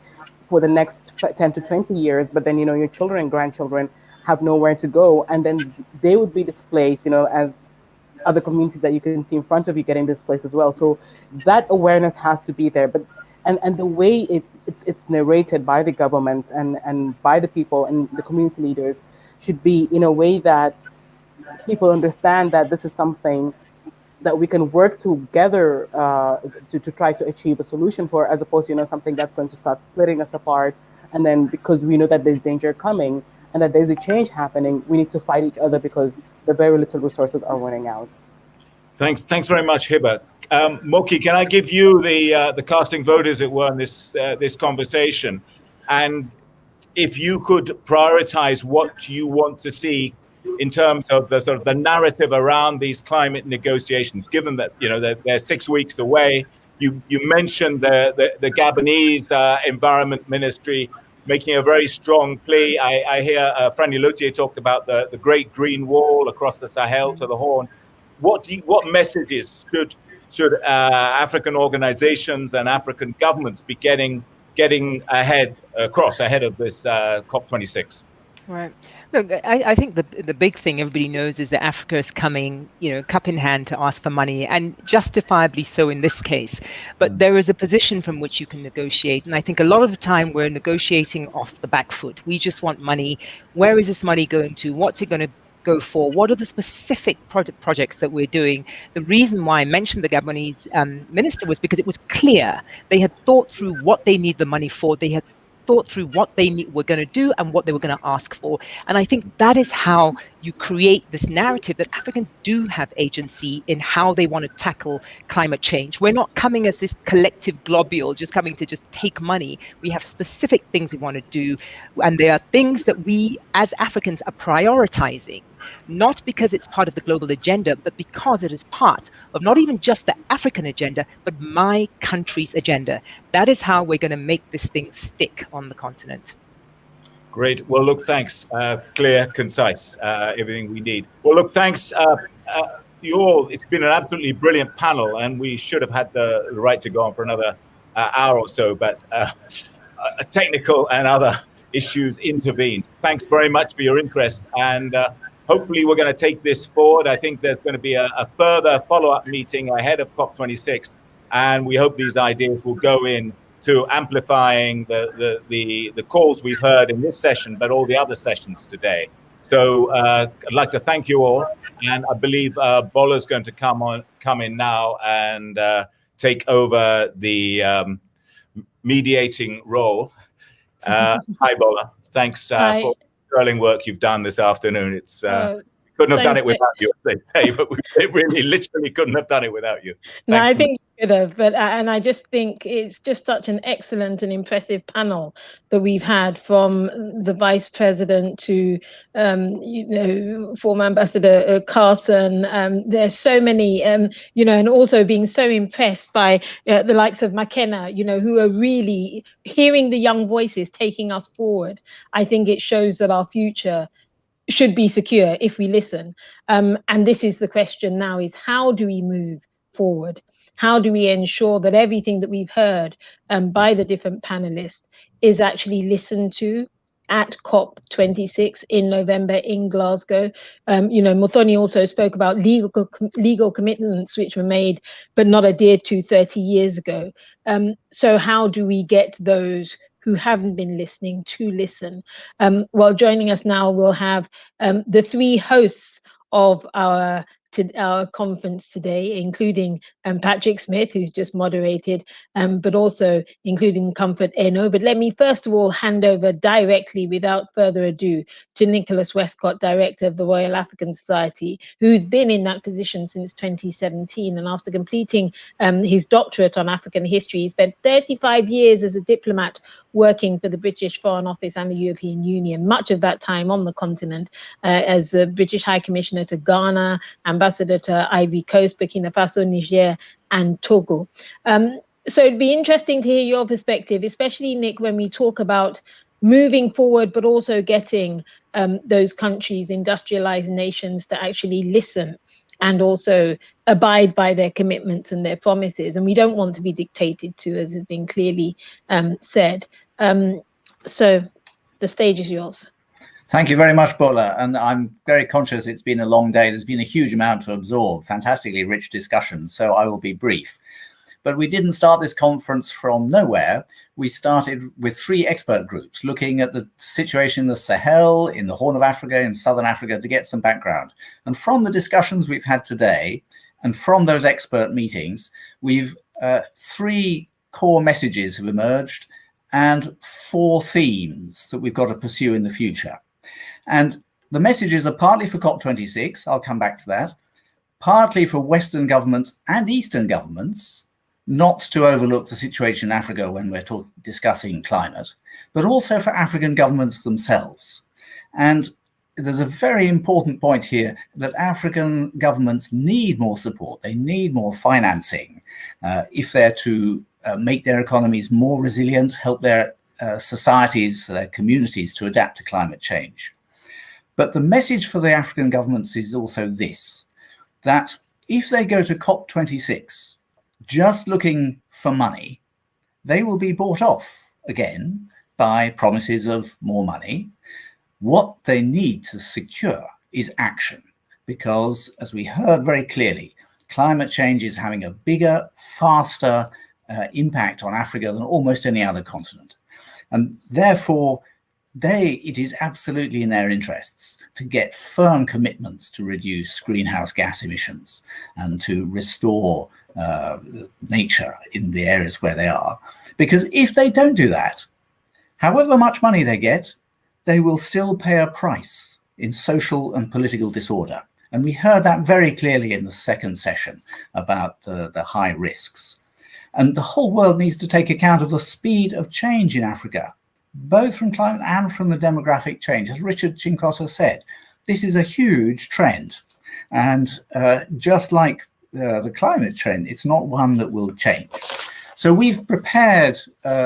for the next 10 to 20 years, but then your children and grandchildren have nowhere to go, and then they would be displaced, as other communities that you can see in front of you getting displaced as well. So that awareness has to be there, but and the way it's narrated by the government and by the people and the community leaders should be in a way that people understand that this is something that we can work together to try to achieve a solution for, as opposed to something that's going to start splitting us apart. And then because we know that there's danger coming and that there's a change happening, we need to fight each other because the very little resources are running out. Thanks very much, Hiba. Moki, can I give you the casting vote, as it were, in this conversation? And if you could prioritize what you want to see in terms of the sort of the narrative around these climate negotiations, given that they're 6 weeks away. You mentioned the Gabonese Environment Ministry making a very strong plea. I hear Franny Lutier talked about the Great Green Wall across the Sahel to the Horn. What messages should African organizations and African governments be getting ahead of this COP26? Right. Look, I think the big thing everybody knows is that Africa is coming, cup in hand to ask for money, and justifiably so in this case. But there is a position from which you can negotiate. And I think a lot of the time we're negotiating off the back foot. We just want money. Where is this money going to? What's it going to go for? What are the specific projects that we're doing? The reason why I mentioned the Gabonese minister was because it was clear they had thought through what they need the money for. They had thought through what they were going to do and what they were going to ask for. And I think that is how you create this narrative that Africans do have agency in how they want to tackle climate change. We're not coming as this collective globule, just coming to just take money. We have specific things we want to do. And there are things that we as Africans are prioritizing, not because it's part of the global agenda, but because it is part of not even just the African agenda, but my country's agenda. That is how we're going to make this thing stick on the continent. Great. Well, look, thanks. Clear, concise, everything we need. Well, look, thanks. You all, it's been an absolutely brilliant panel, and we should have had the right to go on for another hour or so, but technical and other issues intervened. Thanks very much for your interest, and hopefully we're going to take this forward. I think there's going to be a further follow-up meeting ahead of COP26, and we hope these ideas will go in to amplifying the calls we've heard in this session, but all the other sessions today. So I'd like to thank you all, and I believe Bola's going to come in now and take over the mediating role. Hi, Bola. Thanks for sterling work you've done this afternoon. It's couldn't have done it without you, as they say, but we really literally couldn't have done it without you. No, I think you could have, but and I just think it's just such an excellent and impressive panel that we've had, from the Vice President to former Ambassador Carson. There's so many, and also being so impressed by the likes of McKenna, who are really hearing the young voices taking us forward. I think it shows that our future should be secure if we listen. And this is the question now, is how do we move forward? How do we ensure that everything that we've heard by the different panelists is actually listened to at COP26 in November in Glasgow? Muthoni also spoke about legal commitments which were made but not adhered to 30 years ago. So how do we get those who haven't been listening to listen? Well, joining us now, we'll have the three hosts of our conference today, including Patrick Smith, who's just moderated, but also including Comfort Eno. But let me first of all hand over directly, without further ado, to Nicholas Westcott, Director of the Royal African Society, who's been in that position since 2017. And after completing his doctorate on African history, he spent 35 years as a diplomat working for the British Foreign Office and the European Union, much of that time on the continent as the British High Commissioner to Ghana, Ambassador to Ivory Coast, Burkina Faso, Niger, and Togo. So it'd be interesting to hear your perspective, especially, Nick, when we talk about moving forward, but also getting those countries, industrialized nations, to actually listen and also abide by their commitments and their promises. And we don't want to be dictated to, as has been clearly said. So the stage is yours. Thank you very much, Bola. And I'm very conscious it's been a long day. There's been a huge amount to absorb, fantastically rich discussion, so I will be brief. But we didn't start this conference from nowhere. We started with 3 expert groups looking at the situation in the Sahel, in the Horn of Africa, in Southern Africa, to get some background. And from the discussions we've had today, and from those expert meetings, we've 3 core messages have emerged and 4 themes that we've got to pursue in the future. And the messages are partly for COP26, I'll come back to that, partly for Western governments and Eastern governments, not to overlook the situation in Africa when we're discussing climate, but also for African governments themselves. And there's a very important point here that African governments need more support. They need more financing if they're to make their economies more resilient, help their societies, their communities to adapt to climate change. But the message for the African governments is also this, that if they go to COP26 just looking for money, they will be bought off again by promises of more money. What they need to secure is action, because as we heard very clearly, climate change is having a bigger, faster impact on Africa than almost any other continent. And therefore, it is absolutely in their interests to get firm commitments to reduce greenhouse gas emissions and to restore nature in the areas where they are. Because if they don't do that, however much money they get, they will still pay a price in social and political disorder. And we heard that very clearly in the second session about the high risks. And the whole world needs to take account of the speed of change in Africa, both from climate and from the demographic change. As Richard Chincotta said, this is a huge trend. And just like the climate trend, it's not one that will change. So we've prepared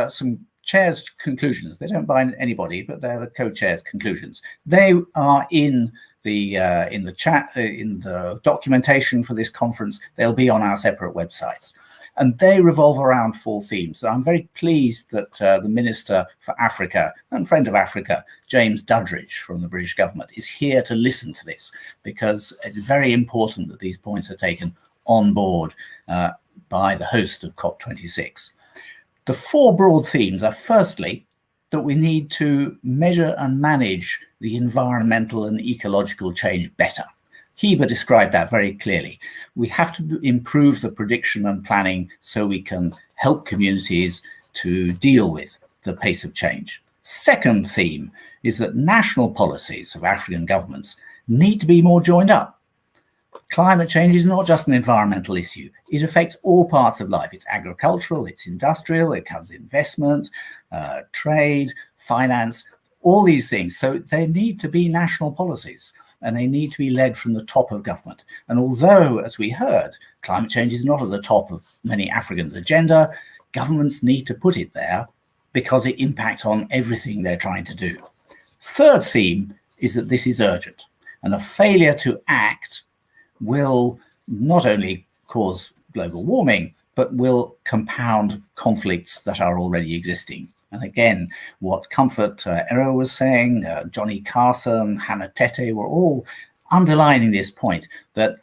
some chairs' conclusions. They don't bind anybody, but they're the co-chairs' conclusions. They are in the chat, in the documentation for this conference. They'll be on our separate websites. And they revolve around 4 themes. So I'm very pleased that the Minister for Africa and Friend of Africa, James Duddridge from the British government, is here to listen to this, because it's very important that these points are taken on board by the host of COP26. The 4 broad themes are, firstly, that we need to measure and manage the environmental and ecological change better. Heber described that very clearly. We have to improve the prediction and planning so we can help communities to deal with the pace of change. Second theme is that national policies of African governments need to be more joined up. Climate change is not just an environmental issue. It affects all parts of life. It's agricultural, it's industrial, it covers investment, trade, finance, all these things. So there need to be national policies, and they need to be led from the top of government. And although, as we heard, climate change is not at the top of many Africans' agenda, governments need to put it there because it impacts on everything they're trying to do. Third theme is that this is urgent, and a failure to act will not only cause global warming, but will compound conflicts that are already existing. And again, what Comfort Ero was saying, Johnny Carson, Hannah Tete were all underlining this point that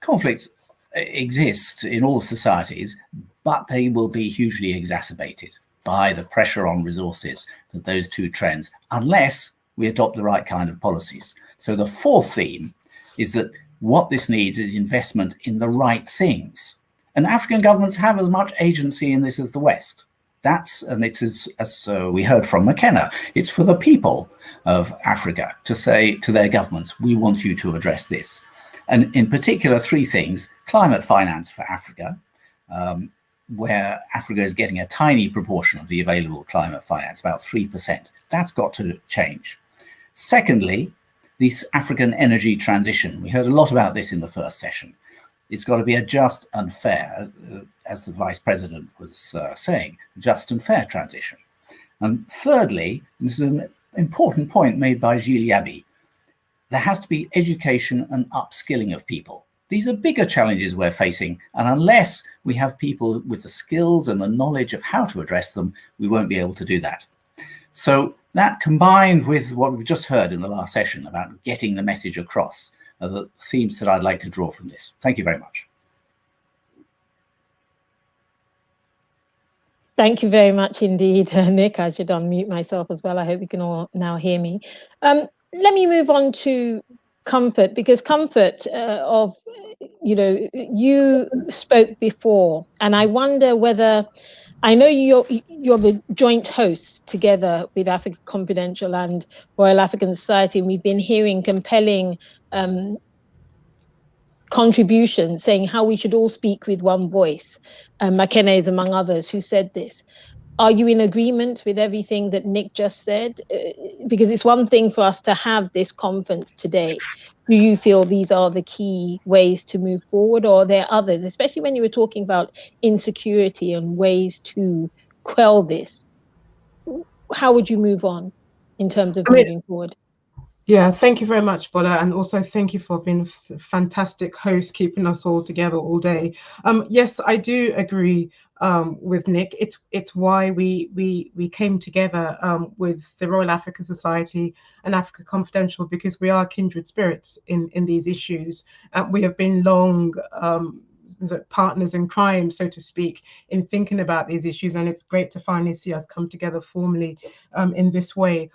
conflicts exist in all societies, but they will be hugely exacerbated by the pressure on resources that those 2 trends, unless we adopt the right kind of policies. So the 4th theme is that what this needs is investment in the right things. And African governments have as much agency in this as the West. And it is, as we heard from McKenna, it's for the people of Africa to say to their governments, we want you to address this. And in particular, three things: climate finance for Africa, where Africa is getting a tiny proportion of the available climate finance, about 3%. That's got to change. Secondly, this African energy transition. We heard a lot about this in the first session. It's got to be a just and fair, as the Vice President was saying, just and fair transition. And thirdly, this is an important point made by Gilles Yaby, there has to be education and upskilling of people. These are bigger challenges we're facing, and unless we have people with the skills and the knowledge of how to address them, we won't be able to do that. So that, combined with what we've just heard in the last session about getting the message across, are the themes that I'd like to draw from this. Thank you very much. Thank you very much indeed, Nick. I should unmute myself as well. I hope you can all now hear me. Let me move on to comfort, because comfort you spoke before, and I wonder whether, I know you're the joint hosts together with Africa Confidential and Royal African Society, and we've been hearing compelling contributions saying how we should all speak with one voice. McKenna is among others who said this. Are you in agreement with everything that Nick just said? Because it's one thing for us to have this conference today. Do you feel these are the key ways to move forward, or are there others, especially when you were talking about insecurity and ways to quell this? How would you move on in terms of moving forward? Yeah, thank you very much, Bola, and also thank you for being a fantastic host, keeping us all together all day. Yes, I do agree with Nick. It's why we came together with the Royal African Society and Africa Confidential, because we are kindred spirits in these issues. We have been long partners in crime, so to speak, in thinking about these issues, and it's great to finally see us come together formally in this way.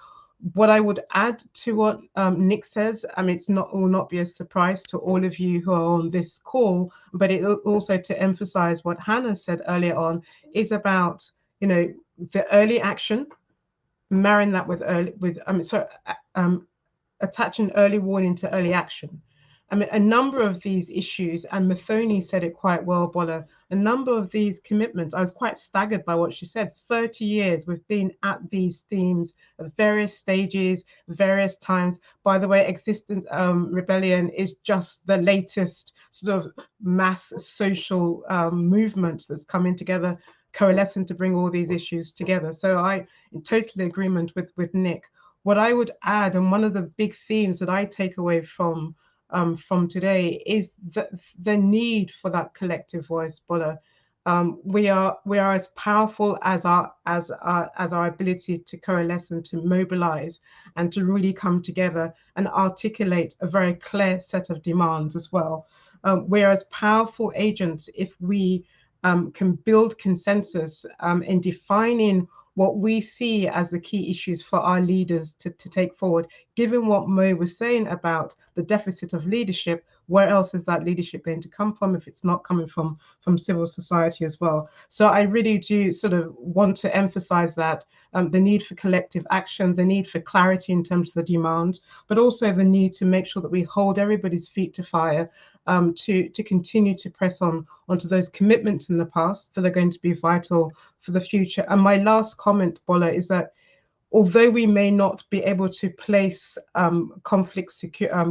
What I would add to what Nick says, it will not be a surprise to all of you who are on this call, but it also to emphasize what Hannah said earlier on is about, the early action, marrying that attaching early warning to early action. A number of these issues, and Mathoni said it quite well, Bola, a number of these commitments, I was quite staggered by what she said. 30 years we've been at these themes at various stages, various times. By the way, Existence Rebellion is just the latest sort of mass social movement that's coming together, coalescing to bring all these issues together. So I in total agreement with Nick. What I would add, and one of the big themes that I take away from today, is the need for that collective voice, Bola. We are as powerful as our ability to coalesce and to mobilize and to really come together and articulate a very clear set of demands as well. We are as powerful agents if we can build consensus in defining what we see as the key issues for our leaders to take forward. Given what Mo was saying about the deficit of leadership, where else is that leadership going to come from if it's not coming from civil society as well? So I really do sort of want to emphasize that the need for collective action, the need for clarity in terms of the demand, but also the need to make sure that we hold everybody's feet to fire to continue to press onto those commitments in the past that are going to be vital for the future. And my last comment, Bola, is that although we may not be able to place conflict,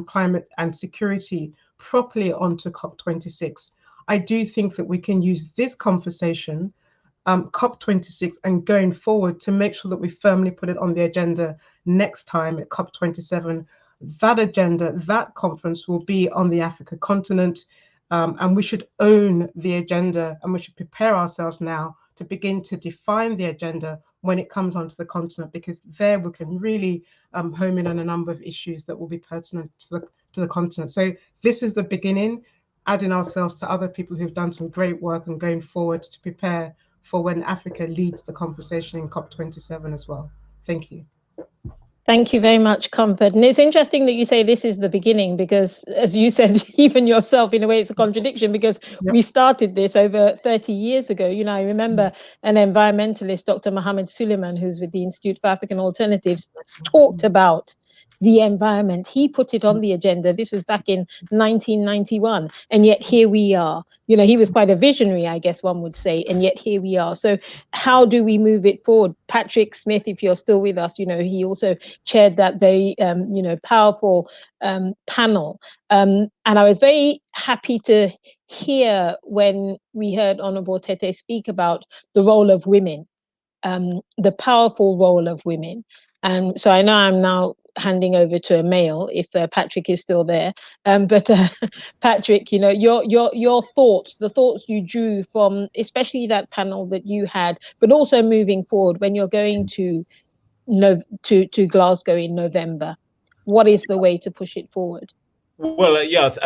climate and security properly onto COP26, I do think that we can use this conversation, COP26, and going forward to make sure that we firmly put it on the agenda next time at COP27. That agenda, that conference will be on the Africa continent, and we should own the agenda, and we should prepare ourselves now to begin to define the agenda when it comes onto the continent, because there we can really home in on a number of issues that will be pertinent to the continent. So this is the beginning, adding ourselves to other people who've done some great work and going forward to prepare for when Africa leads the conversation in COP27 as well. Thank you. Thank you very much, Comfort. And it's interesting that you say this is the beginning, because as you said, even yourself, in a way, it's a contradiction, because we started this over 30 years ago. You know, I remember an environmentalist, Dr. Mohammed Suleiman, who's with the Institute for African Alternatives, talked about the environment. He put it on the agenda. This was back in 1991. And yet here we are. You know, he was quite a visionary, I guess one would say, and yet here we are. So how do we move it forward? Patrick Smith, if you're still with us, you know, he also chaired that very, you know, powerful panel. And I was very happy to hear when we heard Honorable Tete speak about the role of women, the powerful role of women. And so I know I'm now handing over to a male, if Patrick is still there. But Patrick, you know, your thoughts, the thoughts you drew from especially that panel that you had, but also moving forward when you're going to Glasgow in November. What is the way to push it forward? Well,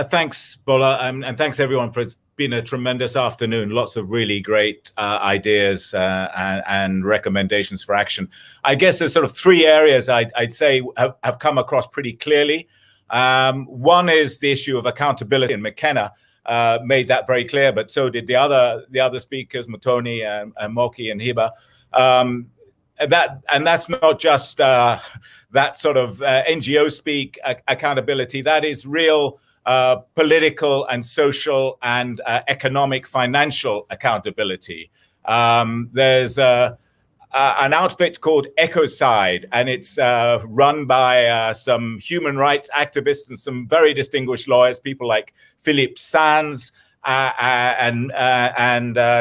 thanks, Bola, and thanks everyone for it's been a tremendous afternoon. Lots of really great ideas and recommendations for action. I guess there's sort of three areas I'd say have come across pretty clearly. One is the issue of accountability, and McKenna made that very clear, but so did the other speakers, Mutoni and Moki and Hiba. And that's not just that sort of NGO speak accountability. That is real political and social and economic, financial accountability. There's an outfit called Ecocide, and it's run by some human rights activists and some very distinguished lawyers, people like Philippe Sands and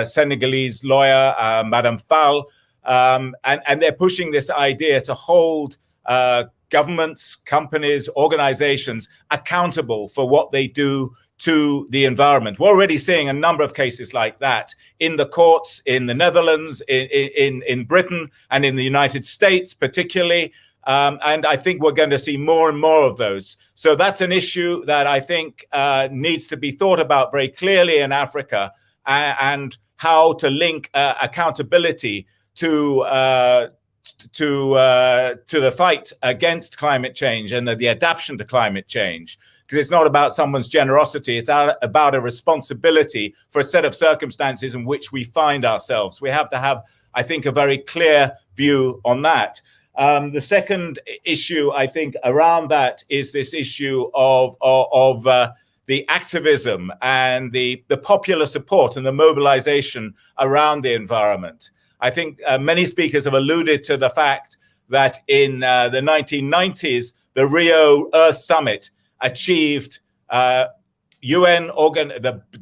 Senegalese lawyer Madame Fall. And they're pushing this idea to hold governments, companies, organizations accountable for what they do to the environment. We're already seeing a number of cases like that in the courts in the Netherlands, in Britain, and in the United States particularly. And I think we're going to see more and more of those. So that's an issue that I think needs to be thought about very clearly in Africa, and how to link accountability to the fight against climate change and the adaptation to climate change. Because it's not about someone's generosity, it's about a responsibility for a set of circumstances in which we find ourselves. We have to have, I think, a very clear view on that. The second issue, I think, around that is this issue of the activism and the popular support and the mobilization around the environment. I think many speakers have alluded to the fact that in the 1990s, the Rio Earth Summit achieved the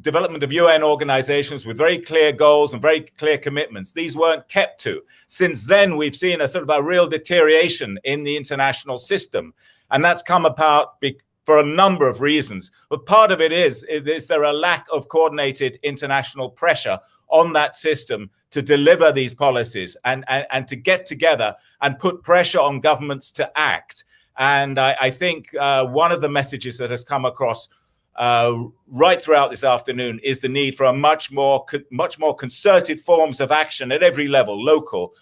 development of UN organizations with very clear goals and very clear commitments. These weren't kept to. Since then, we've seen a sort of a real deterioration in the international system. And that's come about for a number of reasons. But part of it is there a lack of coordinated international pressure on that system to deliver these policies and to get together and put pressure on governments to act. And I think one of the messages that has come across right throughout this afternoon is the need for a much more concerted forms of action at every level, local,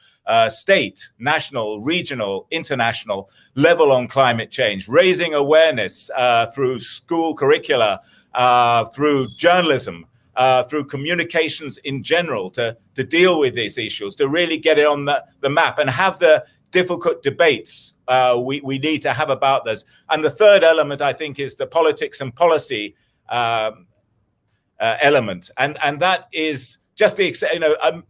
state, national, regional, international level on climate change, raising awareness through school curricula, through journalism, through communications in general to deal with these issues, to really get it on the map and have the difficult debates we need to have about this. And the third element, I think, is the politics and policy element. And that is just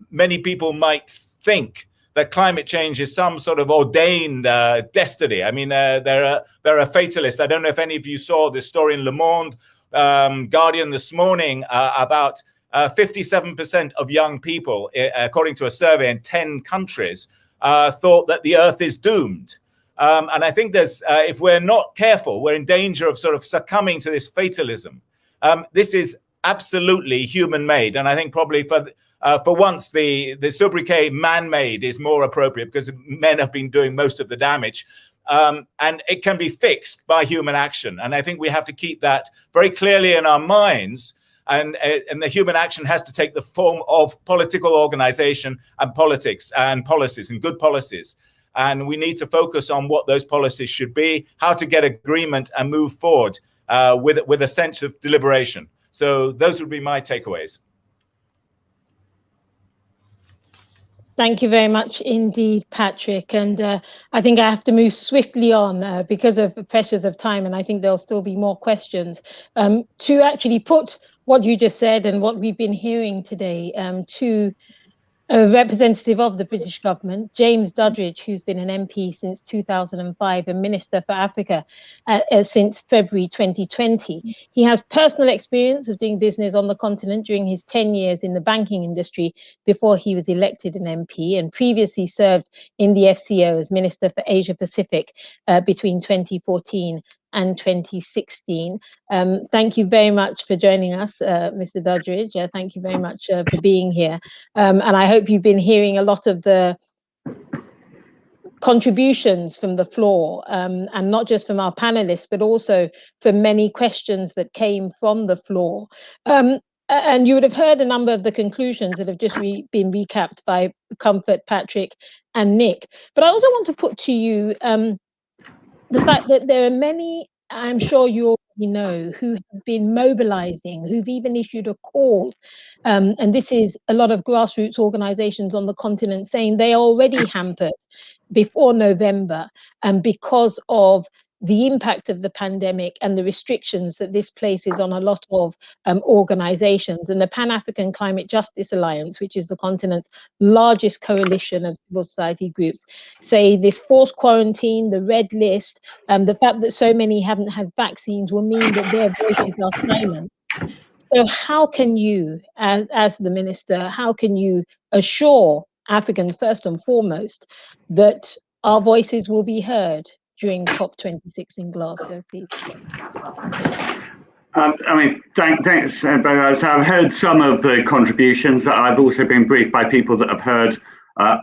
many people might think that climate change is some sort of ordained destiny. I mean, they're a fatalist. I don't know if any of you saw this story in Le Monde, Guardian this morning about 57% of young people, according to a survey in 10 countries, thought that the Earth is doomed. And I think if we're not careful, we're in danger of sort of succumbing to this fatalism. This is absolutely human-made, and I think probably for once the sobriquet man-made is more appropriate, because men have been doing most of the damage. And it can be fixed by human action. And I think we have to keep that very clearly in our minds. And the human action has to take the form of political organization and politics and policies and good policies. and we need to focus on what those policies should be, how to get agreement and move forward with a sense of deliberation. So those would be my takeaways. Thank you very much indeed, Patrick. And I think I have to move swiftly on because of the pressures of time, and I think there'll still be more questions. To actually put what you just said and what we've been hearing today to a representative of the British government, James Duddridge, who's been an MP since 2005 and Minister for Africa since February 2020. He has personal experience of doing business on the continent during his 10 years in the banking industry before he was elected an MP, and previously served in the FCO as Minister for Asia Pacific between 2014 and 2016. Thank you very much for joining us, Mr. Duddridge. Thank you very much for being here. And I hope you've been hearing a lot of the contributions from the floor, and not just from our panelists, but also from many questions that came from the floor. And you would have heard a number of the conclusions that have just been recapped by Comfort, Patrick, and Nick. But I also want to put to you the fact that there are many, I'm sure you already know, who have been mobilizing, who've even issued a call. And this is a lot of grassroots organizations on the continent saying they are already hampered before November, and because of the impact of the pandemic and the restrictions that this places on a lot of organizations. And the Pan-African Climate Justice Alliance, which is the continent's largest coalition of civil society groups, say this forced quarantine, the red list, the fact that so many haven't had vaccines will mean that their voices are silenced. So how can you, as the minister, how can you assure Africans first and foremost that our voices will be heard during COP26 in Glasgow, please? I mean, thanks, Boaz. I've heard some of the contributions. I've also been briefed by people that have heard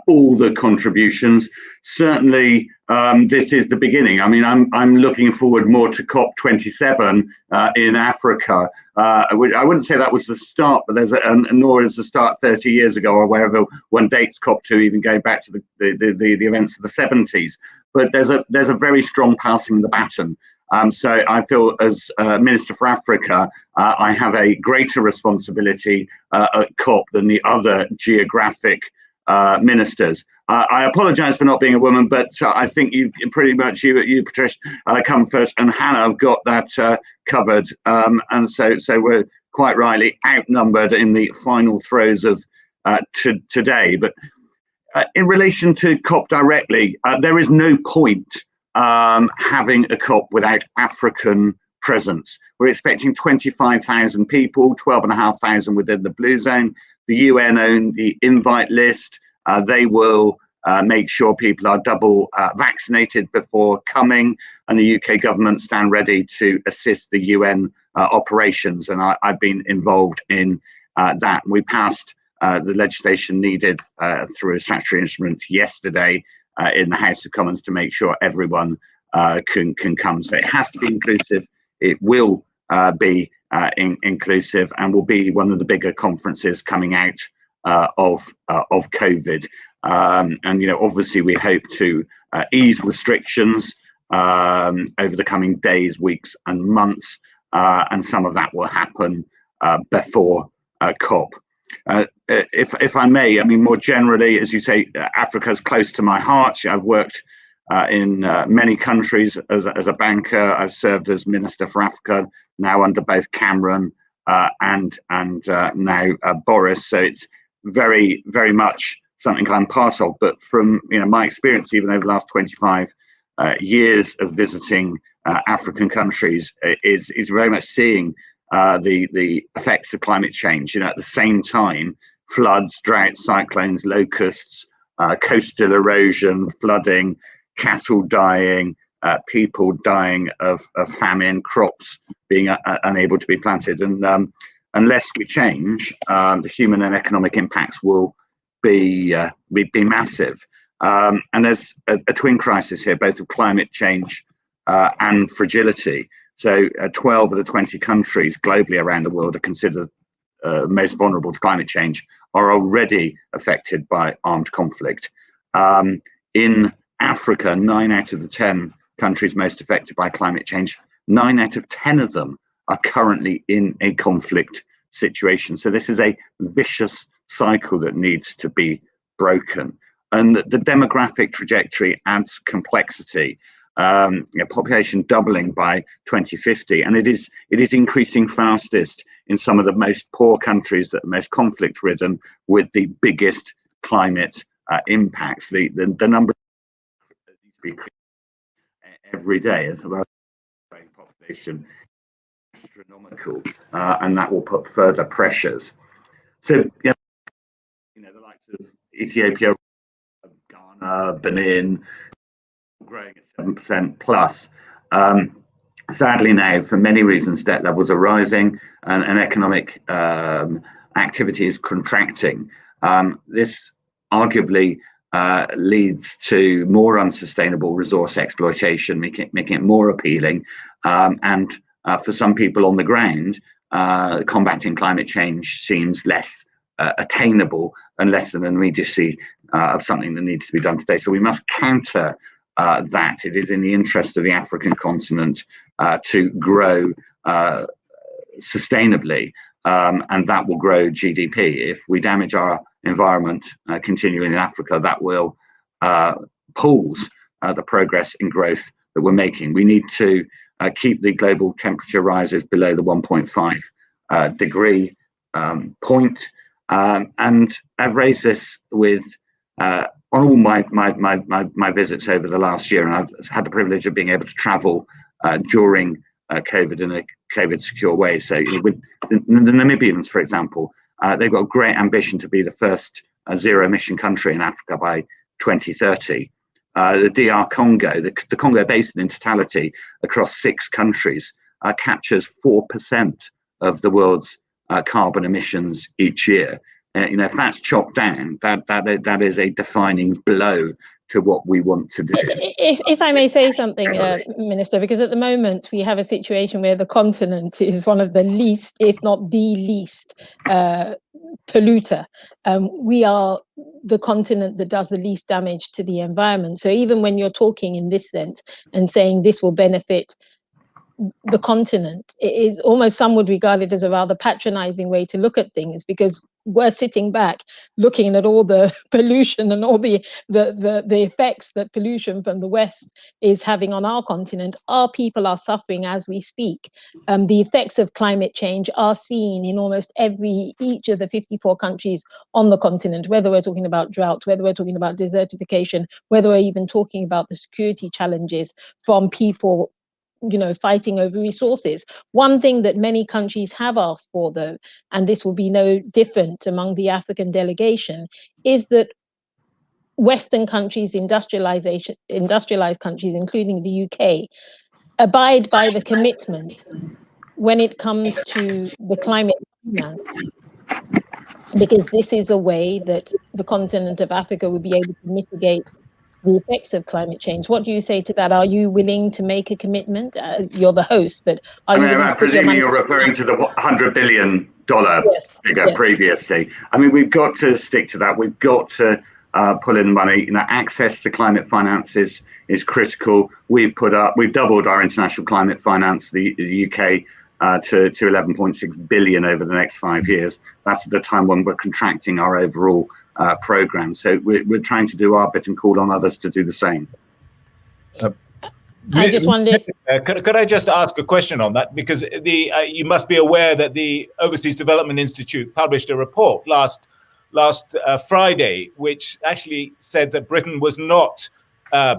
all the contributions. Certainly, this is the beginning. I mean, I'm looking forward more to COP27 in Africa. I wouldn't say that was the start, but nor is the start 30 years ago or wherever one dates COP2, even going back to the events of the 70s. But there's a very strong passing the baton. So I feel as Minister for Africa, I have a greater responsibility at COP than the other geographic ministers. I apologise for not being a woman, but I think you pretty much, you Patricia, Comfort and Hannah have got that covered. And so we're quite rightly outnumbered in the final throes of today. But in relation to COP directly, there is no point having a COP without African presence. We're expecting 25,000 people, 12,500 within the blue zone. The UN own the invite list. They will make sure people are double vaccinated before coming, and the UK government stand ready to assist the UN operations. And I've been involved in that. We passed the legislation needed through a statutory instrument yesterday in the House of Commons to make sure everyone can come. So it has to be inclusive. It will be inclusive, and will be one of the bigger conferences coming out of COVID. And you know, obviously, we hope to ease restrictions over the coming days, weeks, and months, and some of that will happen before COP. If I may, I mean, more generally, as you say, Africa is close to my heart. I've worked in many countries as a banker. I've served as Minister for Africa, now under both Cameron and now Boris. So it's very, very much something I'm part of. But from my experience, even over the last 25 years of visiting African countries, is very much seeing the effects of climate change. At the same time, floods, droughts, cyclones, locusts, coastal erosion, flooding, cattle dying, people dying of famine, crops being unable to be planted. And unless we change, the human and economic impacts will be massive. And there's a twin crisis here, both of climate change and fragility. So 12 of the 20 countries globally around the world are considered most vulnerable to climate change, are already affected by armed conflict. In Africa, 9 out of the 10 countries most affected by climate change, 9 out of 10 of them are currently in a conflict situation. So this is a vicious cycle that needs to be broken. And the demographic trajectory adds complexity. Population doubling by 2050, and it is increasing fastest in some of the most poor countries that are most conflict ridden with the biggest climate impacts. The number every day as well as population astronomical, and that will put further pressures. So the likes of Ethiopia, Ghana, Benin, growing at 7% plus. Sadly now, for many reasons, debt levels are rising and economic activity is contracting. This arguably leads to more unsustainable resource exploitation, making it more appealing. And for some people on the ground, combating climate change seems less attainable and less an immediacy of something that needs to be done today. So we must counter that. It is in the interest of the African continent to grow sustainably, and that will grow GDP. If we damage our environment continuing in Africa, that will pause the progress in growth that we're making. We need to keep the global temperature rises below the 1.5 degree point. And I've raised this with on all my visits over the last year, and I've had the privilege of being able to travel during COVID in a COVID secure way. So with the Namibians, for example, they've got a great ambition to be the first zero emission country in Africa by 2030. The DR Congo, the Congo Basin in totality across 6 countries captures 4% of the world's carbon emissions each year. If that's chopped down, that is a defining blow to what we want to do. If I may say something, Minister, because at the moment we have a situation where the continent is one of the least, if not the least, polluter. We are the continent that does the least damage to the environment. So even when you're talking in this sense and saying this will benefit the continent, it is almost, some would regard it as a rather patronizing way to look at things, because we're sitting back looking at all the pollution and all the effects that pollution from the West is having on our continent. Our people are suffering as we speak. The effects of climate change are seen in almost each of the 54 countries on the continent, whether we're talking about drought, whether we're talking about desertification, whether we're even talking about the security challenges from people fighting over resources. One thing that many countries have asked for, though, and this will be no different among the African delegation, is that Western countries, industrialized countries, including the UK, abide by the commitment when it comes to the climate finance, because this is a way that the continent of Africa would be able to mitigate the effects of climate change. What do you say to that? Are you willing to make a commitment? You're the host, but are you willing to put your money? Presuming you're referring to the $100 billion figure previously. I mean, we've got to stick to that. We've got to pull in money. Access to climate finance is critical. We've doubled our international climate finance, the UK, to 11.6 billion over the next 5 years. That's at the time when we're contracting our overall program. So we're trying to do our bit and call on others to do the same. I just wondered. Could I just ask a question on that? Because you must be aware that the Overseas Development Institute published a report last Friday, which actually said that Britain was not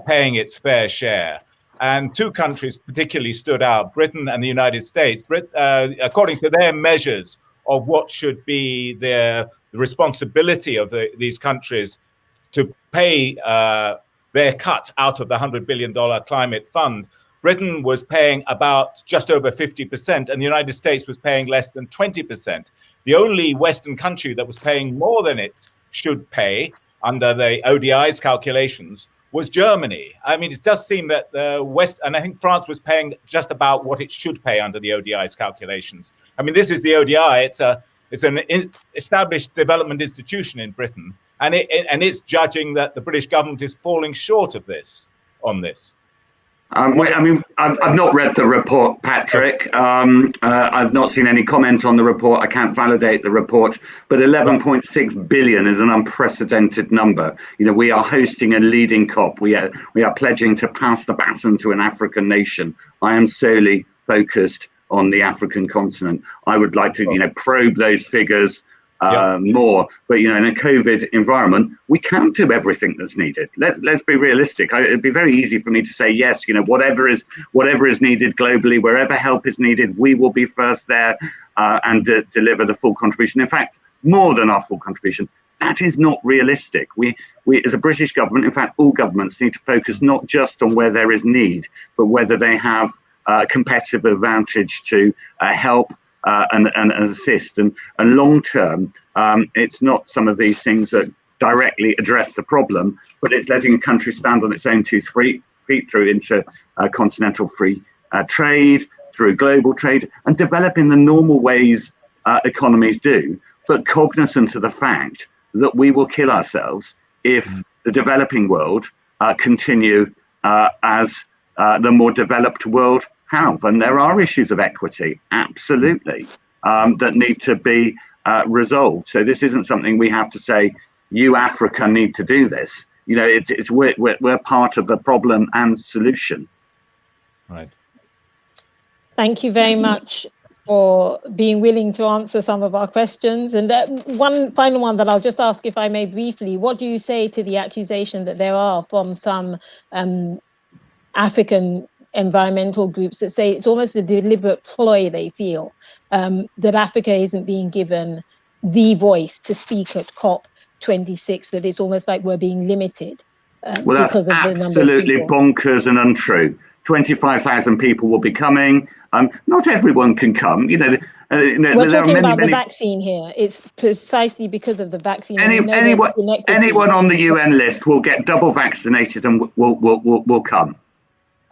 paying its fair share. And 2 countries particularly stood out, Britain and the United States. According to their measures of what should be the responsibility of these countries to pay their cut out of the $100 billion climate fund, Britain was paying about just over 50%, and the United States was paying less than 20%. The only Western country that was paying more than it should pay under the ODI's calculations was Germany. I mean, it does seem that the West, and I think France was paying just about what it should pay under the ODI's calculations. I mean, this is the ODI. It's an established development institution in Britain. and it's judging that the British government is falling short of this on this. I mean, I've not read the report, Patrick. I've not seen any comment on the report. I can't validate the report, but 11.6 billion is an unprecedented number. You know, we are hosting a leading COP. We are pledging to pass the baton to an African nation. I am solely focused on the African continent. I would like to, you know, probe those figures more, but you know, in a COVID environment, we can't do everything that's needed. Let's be realistic. It'd be very easy for me to say yes, you know, whatever is needed globally, wherever help is needed, we will be first there and deliver the full contribution. In fact, more than our full contribution. That is not realistic. We as a British government, in fact, all governments need to focus not just on where there is need, but whether they have competitive advantage to help and assist, and long term, it's not some of these things that directly address the problem, but it's letting a country stand on its own 2 feet through intercontinental free trade, through global trade, and developing the normal ways economies do, but cognizant of the fact that we will kill ourselves if the developing world continue as the more developed world have. And there are issues of equity, absolutely, that need to be resolved. So this isn't something we have to say, you Africa need to do this. You know, we're part of the problem and solution. Right. Thank you very much for being willing to answer some of our questions. And one final one that I'll just ask, if I may briefly, what do you say to the accusation that there are from some African environmental groups that say it's almost a deliberate ploy, they feel, that Africa isn't being given the voice to speak at COP26, that it's almost like we're being limited well, that's because of the number of absolutely people. bonkers and untrue. 25,000 people will be coming. Not everyone can come. You know, we're talking about the vaccine here. It's precisely because of the vaccine. Anyone on the UN list will get double vaccinated and will come.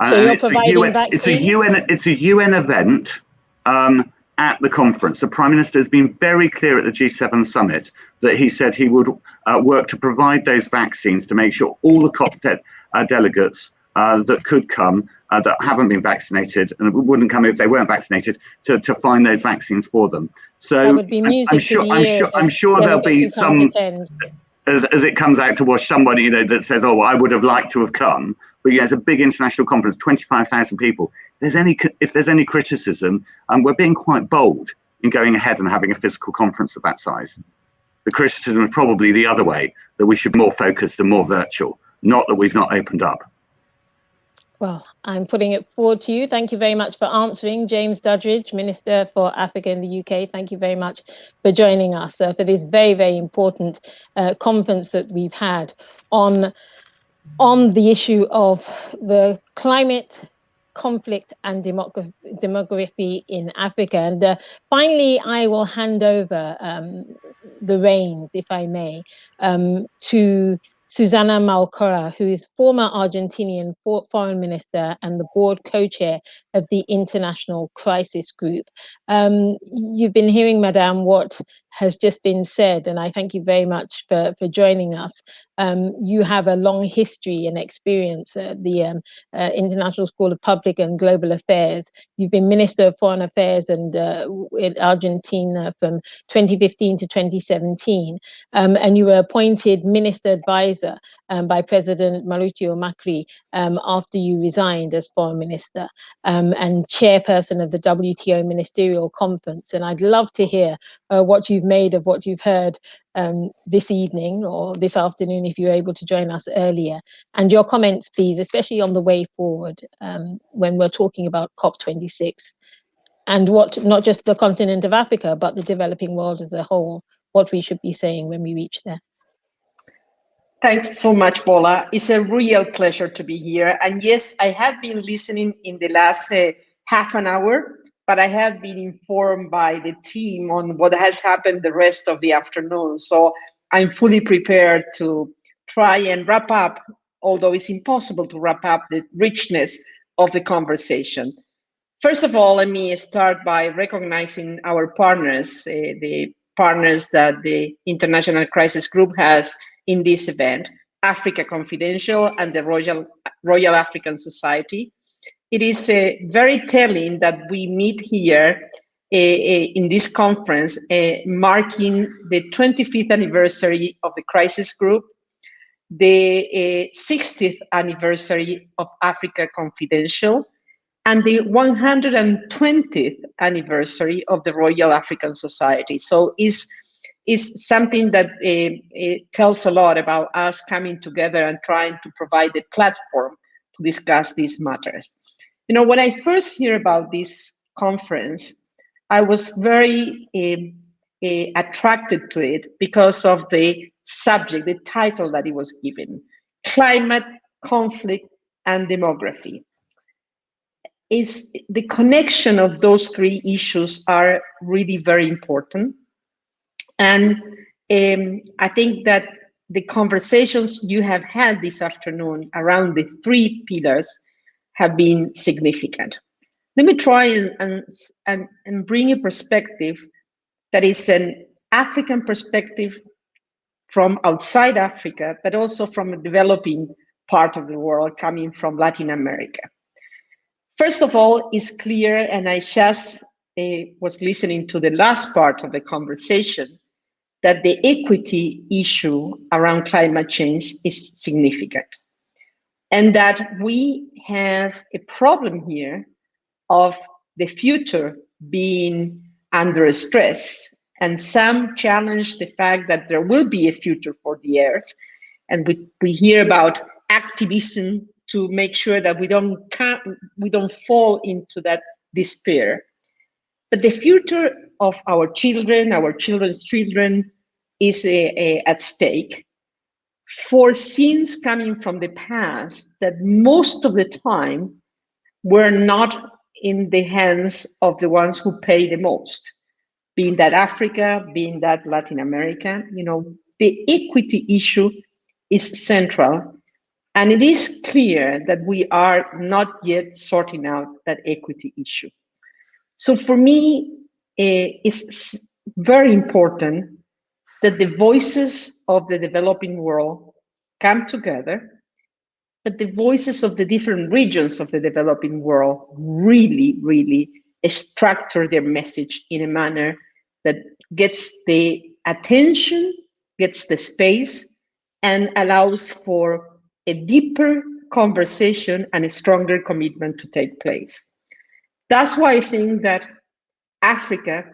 So you're providing vaccines? It's a UN event at the conference. The Prime Minister has been very clear at the G7 summit that he said he would work to provide those vaccines to make sure all the COP delegates that could come that haven't been vaccinated and wouldn't come if they weren't vaccinated to find those vaccines for them. So that would be music I'm sure there'll be some. As it comes out to wash, somebody, you know, that says, "Oh, I would have liked to have come," but yeah, it's a big international conference, 25,000 people. If there's any criticism, we're being quite bold in going ahead and having a physical conference of that size. The criticism is probably the other way, that we should be more focused and more virtual, not that we've not opened up. Well, I'm putting it forward to you. Thank you very much for answering. James Duddridge, Minister for Africa in the UK, thank you very much for joining us for this very, very important conference that we've had on the issue of the climate, conflict and demography in Africa. And finally, I will hand over the reins, if I may, to Susana Malcorra, who is former Argentinian foreign minister and the board co-chair of the International Crisis Group. You've been hearing, Madame, what has just been said, and I thank you very much for joining us. You have a long history and experience at the International School of Public and Global Affairs. You've been Minister of Foreign Affairs and in Argentina from 2015 to 2017, and you were appointed Minister Advisor by President Mauricio Macri after you resigned as Foreign Minister, and Chairperson of the WTO Ministerial Conference. And I'd love to hear what you've made of what you've heard this evening or this afternoon, if you're able to join us earlier, and your comments, please, especially on the way forward when we're talking about COP26 and what not just the continent of Africa, but the developing world as a whole, what we should be saying when we reach there. Thanks so much, Paula. It's a real pleasure to be here. And yes, I have been listening in the last half an hour, but I have been informed by the team on what has happened the rest of the afternoon. So I'm fully prepared to try and wrap up, although it's impossible to wrap up the richness of the conversation. First of all, let me start by recognizing our partners, the partners that the International Crisis Group has in this event, Africa Confidential and the Royal African Society. It is very telling that we meet here in this conference, marking the 25th anniversary of the Crisis Group, the 60th anniversary of Africa Confidential, and the 120th anniversary of the Royal African Society. So is something that tells a lot about us coming together and trying to provide a platform to discuss these matters. You know, when I first hear about this conference, I was very attracted to it because of the subject, the title that it was given, Climate, Conflict, and Demography. Is the connection of those three issues are really very important. And I think that the conversations you have had this afternoon around the three pillars have been significant. Let me try and bring a perspective that is an African perspective from outside Africa, but also from a developing part of the world coming from Latin America. First of all, it's clear, and I just was listening to the last part of the conversation, that the equity issue around climate change is significant. And that we have a problem here of the future being under stress. And some challenge the fact that there will be a future for the Earth. And we hear about activism to make sure that we don't fall into that despair. But the future of our children, our children's children, is at stake for sins coming from the past that most of the time were not in the hands of the ones who pay the most, being that Africa, being that Latin America. You know, the equity issue is central. And it is clear that we are not yet sorting out that equity issue. So for me, it's very important that the voices of the developing world come together, but the voices of the different regions of the developing world really, really structure their message in a manner that gets the attention, gets the space, and allows for a deeper conversation and a stronger commitment to take place. That's why I think that Africa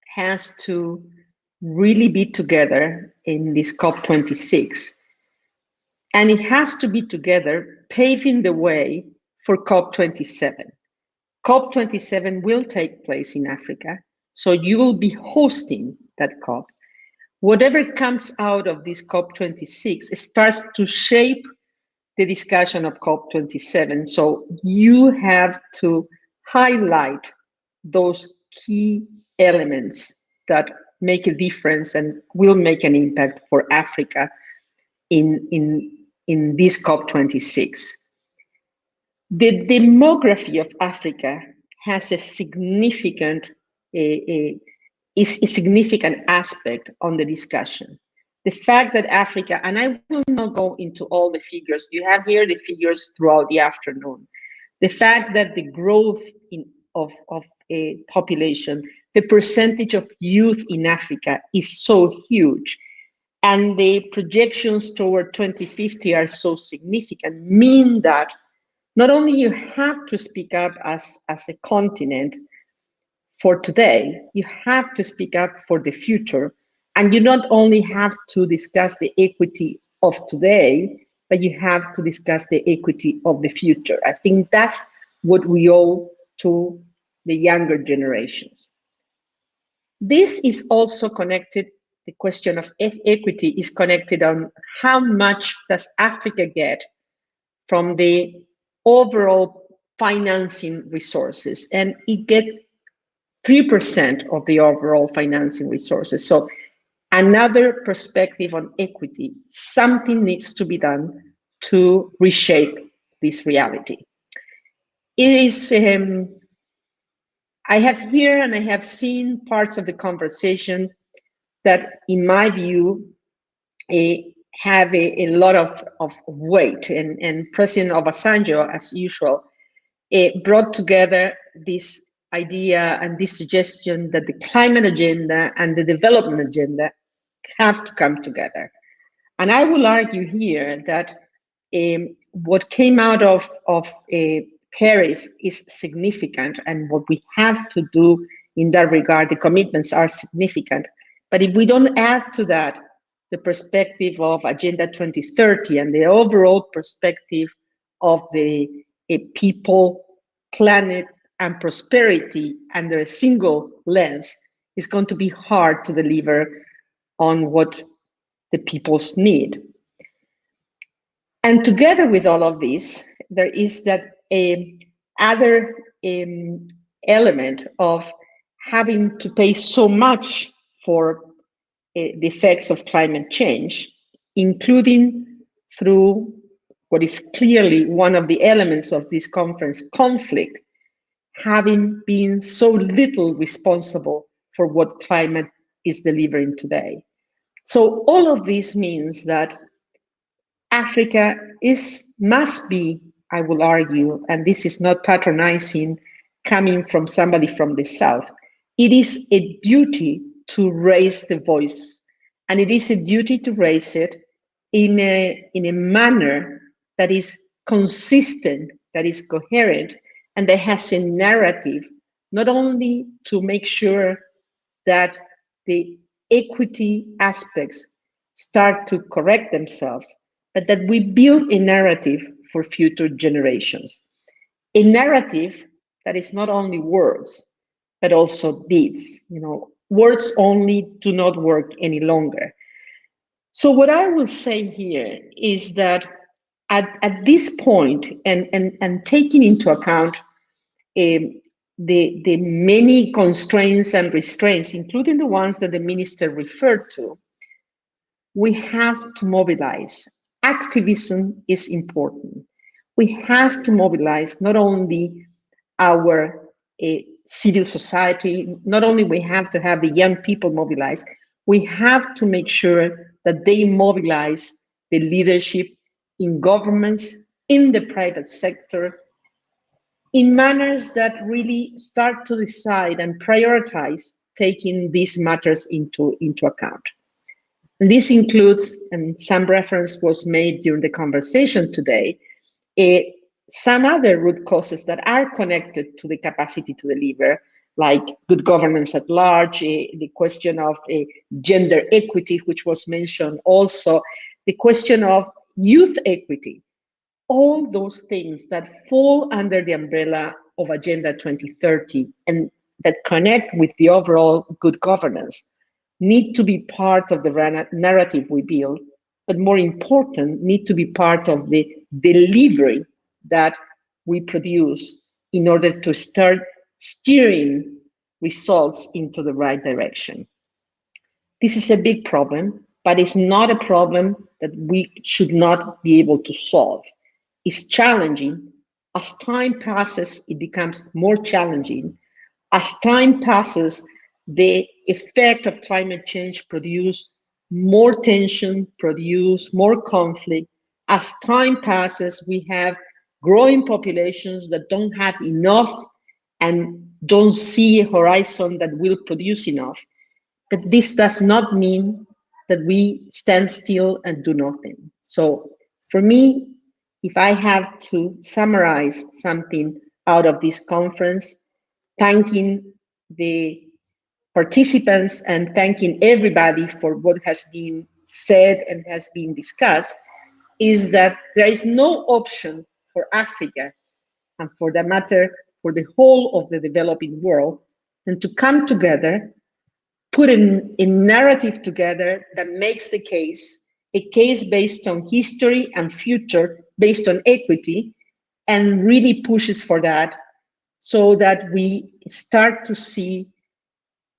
has to really be together in this COP26. And it has to be together, paving the way for COP27. COP27 will take place in Africa, so you will be hosting that COP. Whatever comes out of this COP26 starts to shape the discussion of COP27. So you have to highlight those key elements that make a difference and will make an impact for Africa in this COP26. The demography of Africa has a significant significant aspect on the discussion. The fact that Africa, and I will not go into all the figures, you have here the figures throughout the afternoon. The fact that the growth of a population, the percentage of youth in Africa is so huge, and the projections toward 2050 are so significant, mean that not only you have to speak up as a continent for today, you have to speak up for the future. And you not only have to discuss the equity of today, but you have to discuss the equity of the future. I think that's what we owe to the younger generations. This is also connected, the question of equity is connected on how much does Africa get from the overall financing resources, and it gets 3% of the overall financing resources. So another perspective on equity, something needs to be done to reshape this reality. It is, I have here and I have seen parts of the conversation that, in my view, have a lot of weight, and President Obasanjo, as usual, brought together this idea and this suggestion that the climate agenda and the development agenda have to come together. And I will argue here that what came out of Paris is significant, and what we have to do in that regard, the commitments are significant. But if we don't add to that the perspective of Agenda 2030 and the overall perspective of the people, planet, and prosperity under a single lens, it's going to be hard to deliver on what the peoples need. And together with all of this, there is that other element of having to pay so much for the effects of climate change, including through what is clearly one of the elements of this conference, conflict, having been so little responsible for what climate is delivering today. So all of this means that Africa must be, I will argue, and this is not patronizing coming from somebody from the South, it is a duty to raise the voice, and it is a duty to raise it in a manner that is consistent, that is coherent, and that has a narrative, not only to make sure that the equity aspects start to correct themselves, but that we build a narrative for future generations. A narrative that is not only words, but also deeds. You know, words only do not work any longer. So what I will say here is that at this point, and taking into account the many constraints and restraints, including the ones that the minister referred to, we have to mobilize. Activism is important. We have to mobilize not only our civil society, not only we have to have the young people mobilized, we have to make sure that they mobilize the leadership in governments, in the private sector, in manners that really start to decide and prioritize taking these matters into account. And this includes, and some reference was made during the conversation today, some other root causes that are connected to the capacity to deliver, like good governance at large, the question of gender equity, which was mentioned also, the question of youth equity, all those things that fall under the umbrella of Agenda 2030 and that connect with the overall good governance need to be part of the narrative we build, but more important, need to be part of the delivery that we produce in order to start steering results into the right direction. This is a big problem, but it's not a problem that we should not be able to solve. It's challenging. As time passes, it becomes more challenging. As time passes, the effect of climate change produces more tension, produce more conflict. As time passes, we have growing populations that don't have enough and don't see a horizon that will produce enough. But this does not mean that we stand still and do nothing. So for me, if I have to summarize something out of this conference, thanking the participants and thanking everybody for what has been said and has been discussed, is that there is no option for Africa, and for that matter, for the whole of the developing world, than to come together, put a narrative together that makes the case, a case based on history and future, based on equity, and really pushes for that, so that we start to see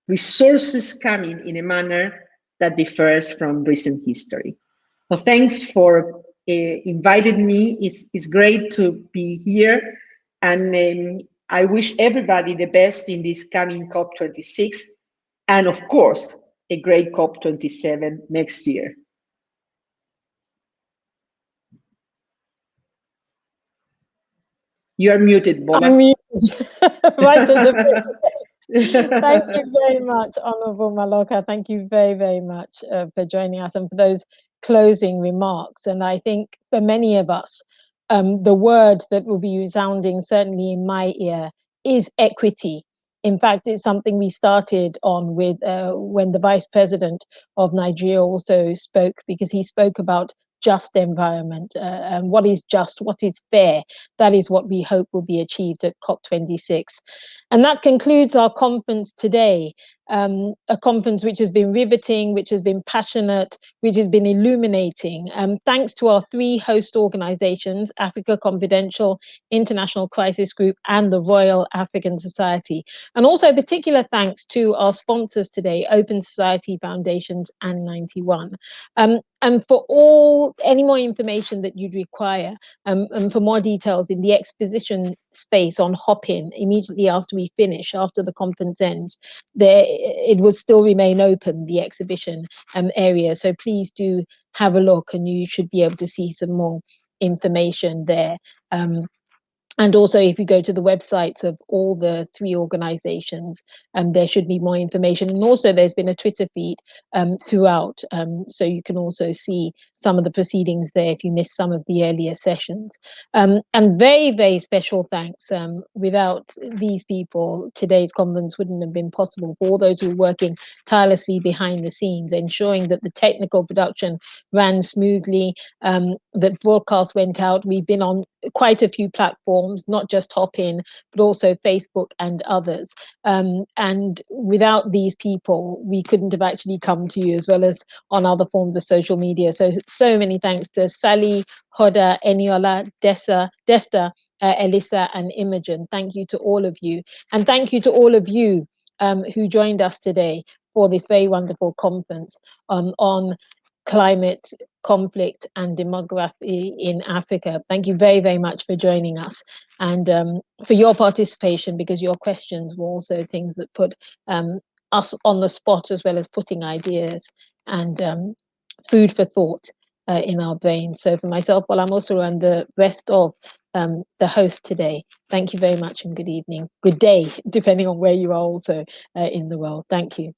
resources coming in a manner that differs from recent history. So thanks for inviting me. It's great to be here, and I wish everybody the best in this coming COP26, and of course, a great COP27 next year. You are muted, Bola. I'm muted. Right at the Thank you very much, Honourable Maloka. Thank you very, very much for joining us and for those closing remarks. And I think for many of us, the word that will be resounding, certainly in my ear, is equity. In fact, it's something we started on with when the Vice President of Nigeria also spoke, because he spoke about just environment and what is just, what is fair. That is what we hope will be achieved at COP26. And that concludes our conference today, a conference which has been riveting, which has been passionate, which has been illuminating. Thanks to our three host organizations, Africa Confidential, International Crisis Group, and the Royal African Society. And also particular thanks to our sponsors today, Open Society Foundations and 91. And for any more information that you'd require, and for more details in the exposition space on Hopin immediately after we finish, after the conference ends, it will still remain open, the exhibition area. So please do have a look, and you should be able to see some more information there. And also, if you go to the websites of all the three organizations, there should be more information. And also, there's been a Twitter feed throughout, so you can also see some of the proceedings there if you missed some of the earlier sessions. And very, very special thanks. Without these people, today's conference wouldn't have been possible, for all those who were working tirelessly behind the scenes, ensuring that the technical production ran smoothly, that broadcasts went out. We've been on quite a few platforms, not just Hopin, but also Facebook and others. And without these people, we couldn't have actually come to you, as well as on other forms of social media. So many thanks to Sally, Hoda, Eniola, Desta, Elissa, and Imogen. Thank you to all of you. And thank you to all of you who joined us today for this very wonderful conference on climate, conflict, and demography in Africa. Thank you very, very much for joining us, and for your participation, because your questions were also things that put us on the spot, as well as putting ideas and food for thought in our brains. So for myself, I'm also and the rest of the host today, thank you very much, and good evening, good day, depending on where you are also in the world. Thank you.